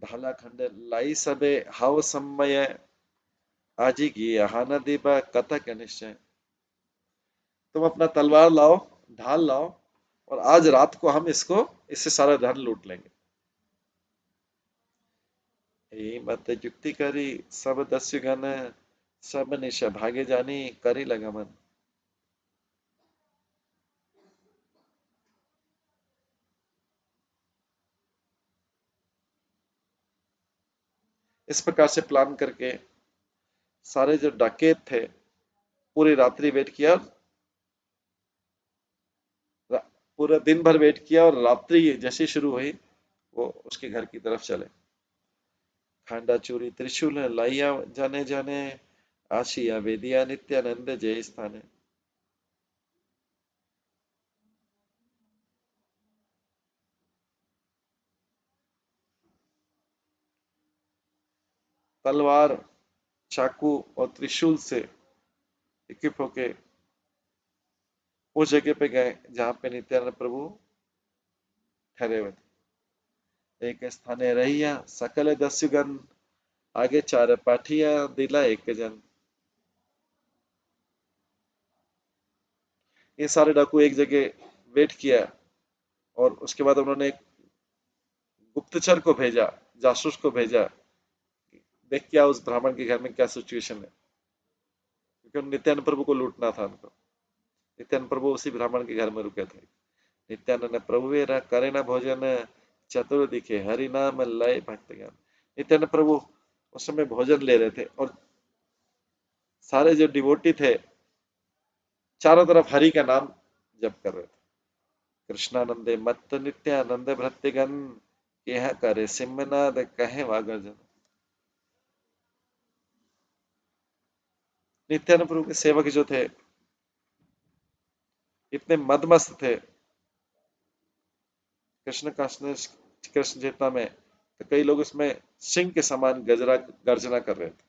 ढाला खंड लाई सबे हाव समय, आजी की हाना दीबा कथा का निश्चय। तुम अपना तलवार लाओ, ढाल लाओ, और आज रात को हम इसको, इससे सारा धन लूट लेंगे। यही मत युक्ति करी सब दस्यु गण, सब निश भागे जानी करी लगा मन। इस प्रकार से प्लान करके सारे जो डाकैत थे पूरी रात्रि वेट किया, पूरा दिन भर वेट किया, और रात्रि जैसी शुरू हुई वो उसके घर की तरफ चले। खांडा चूरी त्रिशूल लाइया जाने जाने, आशिया वेदिया नित्यानंद जय स्थाने। तलवार, चाकू और त्रिशूल से इक्विप होके उस जगह पे गए जहां पे नित्यानंद प्रभु ठहरे हुए थे। एक स्थाने रहिया सकल दस्युगण, आगे चार पाठिया दिला एक जन। ये सारे डाकू एक जगह वेट किया, और उसके बाद उन्होंने एक गुप्तचर को भेजा, जासूस को भेजा, देख क्या उस ब्राह्मण के घर में क्या सिचुएशन है, क्योंकि नित्यानंद प्रभु को लूटना था उनको। नित्यानंद प्रभु उसी ब्राह्मण के घर में रुके थे। नित्यानंद प्रभु वेरा करे न भोजन, चतुर दिखे हरि नाम लय भक्त ज्ञान। नित्यानंद प्रभु उस समय भोजन ले रहे थे, और सारे जो डिवोटी थे चारों तरफ हरि का नाम जप कर रहे थे। कृष्णानंदे मत्त नित्यानंद भृत्यगण, यह करे सिमनाद कहे वागर्जन। नित्यानंद प्रभु के सेवक जो थे इतने मदमस्त थे कृष्ण का, कृष्ण चेतना में, तो कई लोग उसमें सिंह के समान गजरा गर्जना कर रहे थे।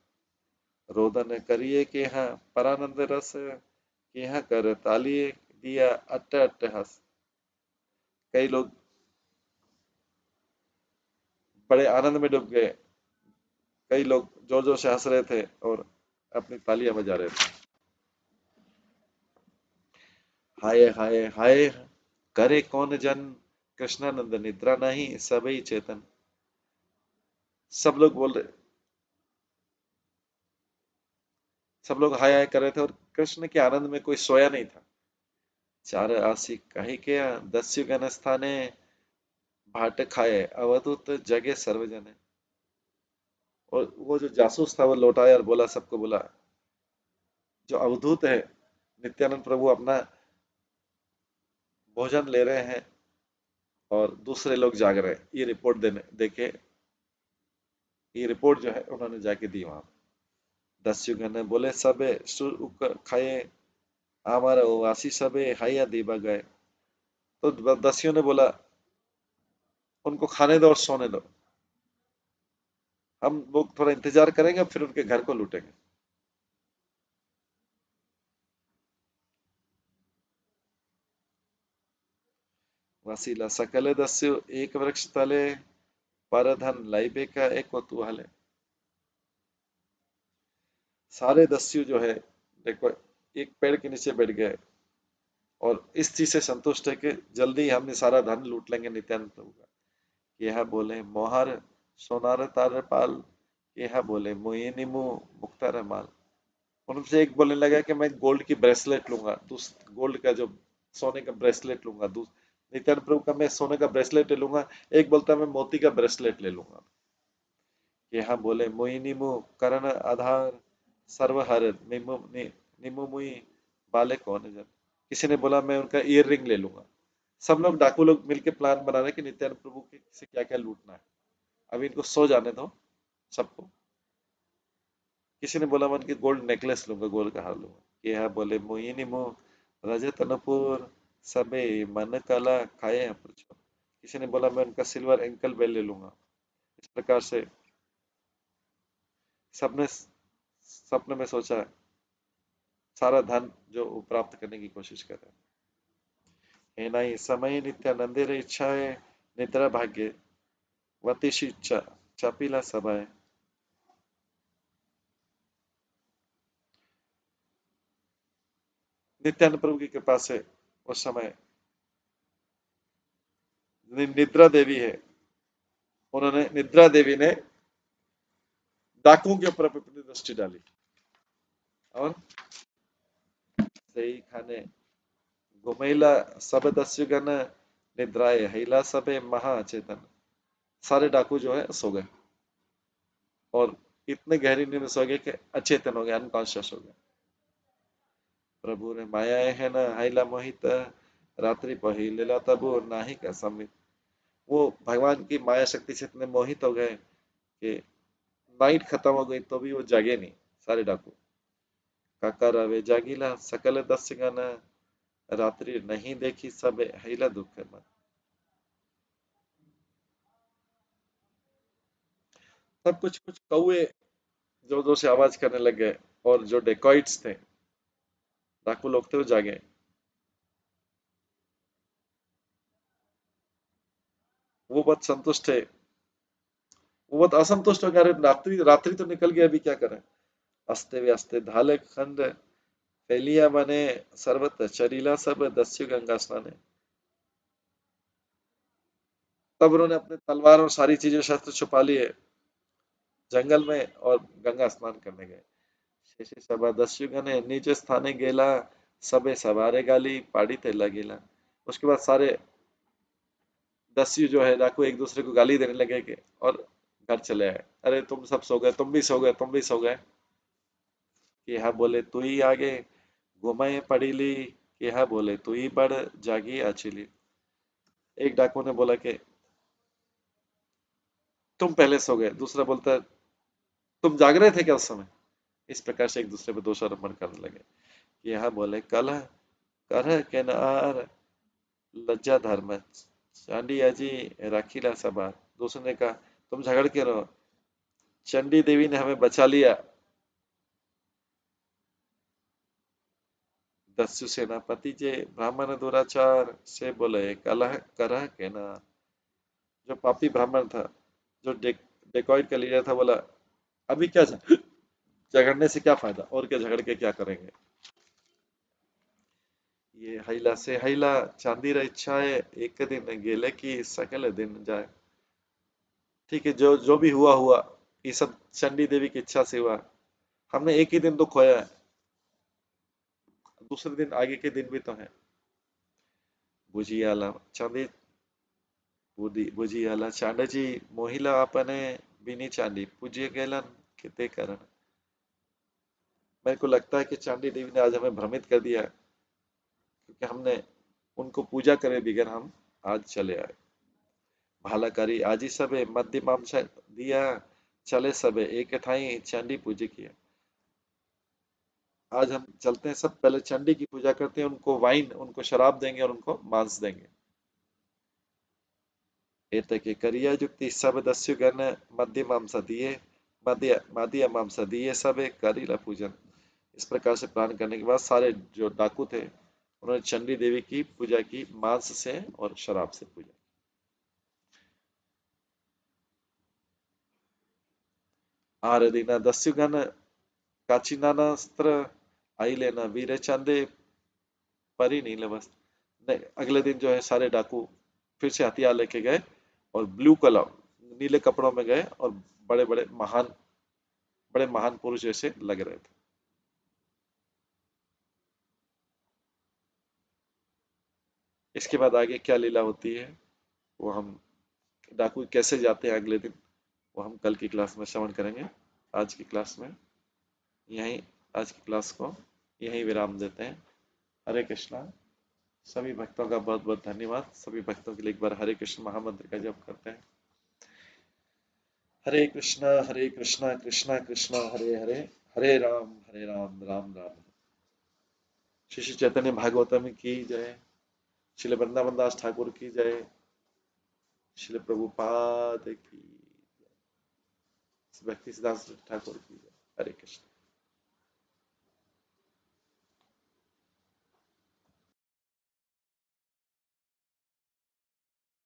रोदन करिए के यहाँ परानंद रस, के यहाँ कर तालिए दिया अट्ट अट्ट हस। कई लोग बड़े आनंद में डूब गए, कई लोग जोर जोर से हंस रहे थे और अपनी तालियां बजा रहे थे। हाय हाय हाय करे कौन जन, कृष्णानंद निद्रा नहीं सबई चेतन। सब लोग बोल रहे, सब लोग हाय हाय कर रहे थे, और कृष्ण के आनंद में कोई सोया नहीं था। चार आसी कही के दस्यु गण स्थाने, भाट खाए अवधूत जगे सर्वजने। और वो जो जासूस था वो लौटाया और बोला, सबको बोला जो अवधूत है, नित्यानंद प्रभु अपना भोजन ले रहे हैं और दूसरे लोग जाग रहे हैं, ये रिपोर्ट देने देके, ये रिपोर्ट जो है उन्होंने जाके दी वहां। दस्युगण बोले सबे सुर उक खाए, आमार वासी सबे हाइया दीबा गए। तो दस्युओं ने बोला उनको खाने दो और सोने दो, हम लोग थोड़ा इंतजार करेंगे फिर उनके घर को लूटेंगे। वसीला सकल दस्यु एक वृक्ष तले, पर धन लाइबे का एक कोतूहल है। सारे दस्यु जो है देखो एक पेड़ के नीचे बैठ गए, और इस चीज से संतुष्ट है कि जल्दी हमने सारा धन लूट लेंगे नित्यानंद प्रभु का। यह बोले मोहर सोनार तार पाल, यह बोले मोहिनी मुंह मुख्तार माल। उनसे एक बोलने लगा कि मैं गोल्ड की ब्रेसलेट लूंगा, गोल्ड का जो सोने का ब्रेसलेट लूंगा। नित्यानंद प्रभु का मैं सोने का ब्रेसलेट ले लूंगा, एक बोलता मैं मोती का ब्रेसलेट ले लूंगा। यह बोले मोहिनी मुंह करण आधार, सर्वहर निमु मुई बाले कौन जन। किसी ने बोला मैं उनका ईयर रिंग ले लूंगा, सब लोग डाकू लोग मिलके प्लान बना रहे हैं कि नित्यानंद प्रभु के से क्या क्या लूटना है। अभी इनको सो जाने दो सबको। किसी ने बोला मैं उनकी गोल्ड नेकलेस लूंगा, गोल्ड का हार लूंगा। ये है बोले मोहिनी मोह रजत नपुर सबे मन कला खाए हैं पुरछो। किसी ने बोला मैं उनका सिल्वर एंकल बेल ले लूंगा। इस प्रकार से सबने सपने में सोचा है, सारा धन जो वो प्राप्त करने की कोशिश कर रहे हैं। हे नहीं समय नित्यानंदे रे इच्छा है निद्रा भाग्य वतिशी इच्छा चापीला सभाए। नित्यानंद प्रभु की कृपा से उस समय निद्रा देवी है, उन्होंने निद्रा देवी ने डाकुओं के ऊपर अपनी दृष्टि डाली और सही खाने घुमैला सब दस्युगण निद्राए हैला सबे महाचेतन। सारे डाकू जो है सो गए और इतने गहरी नींद में सो गए कि अचेतन हो गए, अनकॉन्शियस हो गए। प्रभु ने माया है न हैला मोहित रात्रि पहिलेला तबु नाही का समित। वो भगवान की माया शक्ति से इतने मोहित हो गए कि नाइट खत्म हो गई तो भी वो जागे नहीं सारे डाकू। काका रवे जागीला सकल दस्युगण रात्रि नहीं देखी सब हैला दुख मन। तब कुछ कुछ कौए जोर जोर से आवाज करने लग गए और जो डेकॉइट्स थे, डाकू लोग थे, वो जागे। वो बहुत संतुष्ट थे, वो बहुत असंतुष्ट हो गए, अरे रात्रि रात्रि तो निकल गई, अभी क्या करें। अस्ते व्यस्ते धाले खंड फैलिया बने सर्वत्र चरीला सब दस्यु गंगा स्नाने। तब उन्होंने अपने तलवार और सारी चीजें शस्त्र छुपा लिए जंगल में और गंगा स्नान करने गए। शेषे सभा दस्यु गणे निज स्थाने गेला सबे सवारे गाली पाड़ी ते लगेला। उसके बाद सारे दस्यु जो है डाकू एक दूसरे को गाली देने लगे कि और घर चले आए। अरे तुम सब सो गए, तुम भी सो गए, तुम भी सो गए। कि हाँ बोले तू ही आगे घुमाए पड़ी ली, कि हाँ बोले तू ही बढ़ जागी अचिली। एक डाकू ने बोला कि तुम पहले सो गए, दूसरा बोलता है तुम जाग रहे थे क्या उस समय। इस प्रकार से एक दूसरे पे दोषारोपण करने लगे। कि यहाँ बोले कल कर के नार लज्जा धर्म चांडिया जी राखीला सभा। दूसरे ने कहा तुम झगड़ के रहो, चंडी देवी ने हमें बचा लिया। दस्यु सेनापति जे ब्राह्मण दुराचार से बोले कलह करह के ना। जो पापी ब्राह्मण था, जो डेकॉइट का लीडर था, बोला अभी क्या झगड़ने से क्या फायदा, और क्या झगड़ के क्या करेंगे। ये हैला से हैला चांदी रा इच्छा है एक दिन गेले की सकल दिन जाए। ठीक है, जो जो भी हुआ हुआ, ये सब चंडी देवी की इच्छा से हुआ। हमने एक ही दिन तो खोया है, दूसरे दिन आगे के दिन भी तो है। बुझियाला चांदी बुझियाला चांडजी मोहिला अपने बिनी चांदी पूज्य गेलन किते करण। मेरे को लगता है कि चांदी देवी ने आज हमें भ्रमित कर दिया, क्योंकि हमने उनको पूजा करे बिगर हम आज चले आए। भालाकारी आजी सबे मध्य मामसा दिया चले सबे एक ठाई चंडी पूजा किया। आज हम चलते हैं, सब पहले चंडी की पूजा करते हैं, उनको वाइन, उनको शराब देंगे और उनको मांस देंगे। एतके करिया युक्ति सब दस्यु गण मध्य मांसा दिए मध्य मध्य मांसा दिए सब करीला पूजन। इस प्रकार से प्लान करने के बाद सारे जो डाकू थे, उन्होंने चंडी देवी की पूजा की, मांस से और शराब से पूजा। आर दीना दस्यु गण काचिनास्त्र आई लेना वीर चंदे परी नील वस्त्र। नहीं, अगले दिन जो है सारे डाकू फिर से हथियार लेके गए और ब्लू कलर नीले कपड़ों में गए और बड़े महान पुरुष जैसे लग रहे थे। इसके बाद आगे क्या लीला होती है, वो हम डाकू कैसे जाते हैं अगले दिन, वो हम कल की क्लास में श्रवण करेंगे। आज की क्लास में यहीं आज की क्लास को यहीं विराम देते हैं। हरे कृष्णा। सभी भक्तों का बहुत बहुत धन्यवाद। सभी भक्तों के लिए एक बार हरे कृष्ण महामंत्र का जप करते हैं। हरे कृष्णा कृष्णा कृष्णा हरे हरे, हरे राम राम राम। श्री श्री चैतन्य भागवतम की जय। श्रील वृंदावन दास ठाकुर की जय। श्रील प्रभुपाद की, भक्ति सिद्धांत ठाकुर की जय। हरे कृष्ण।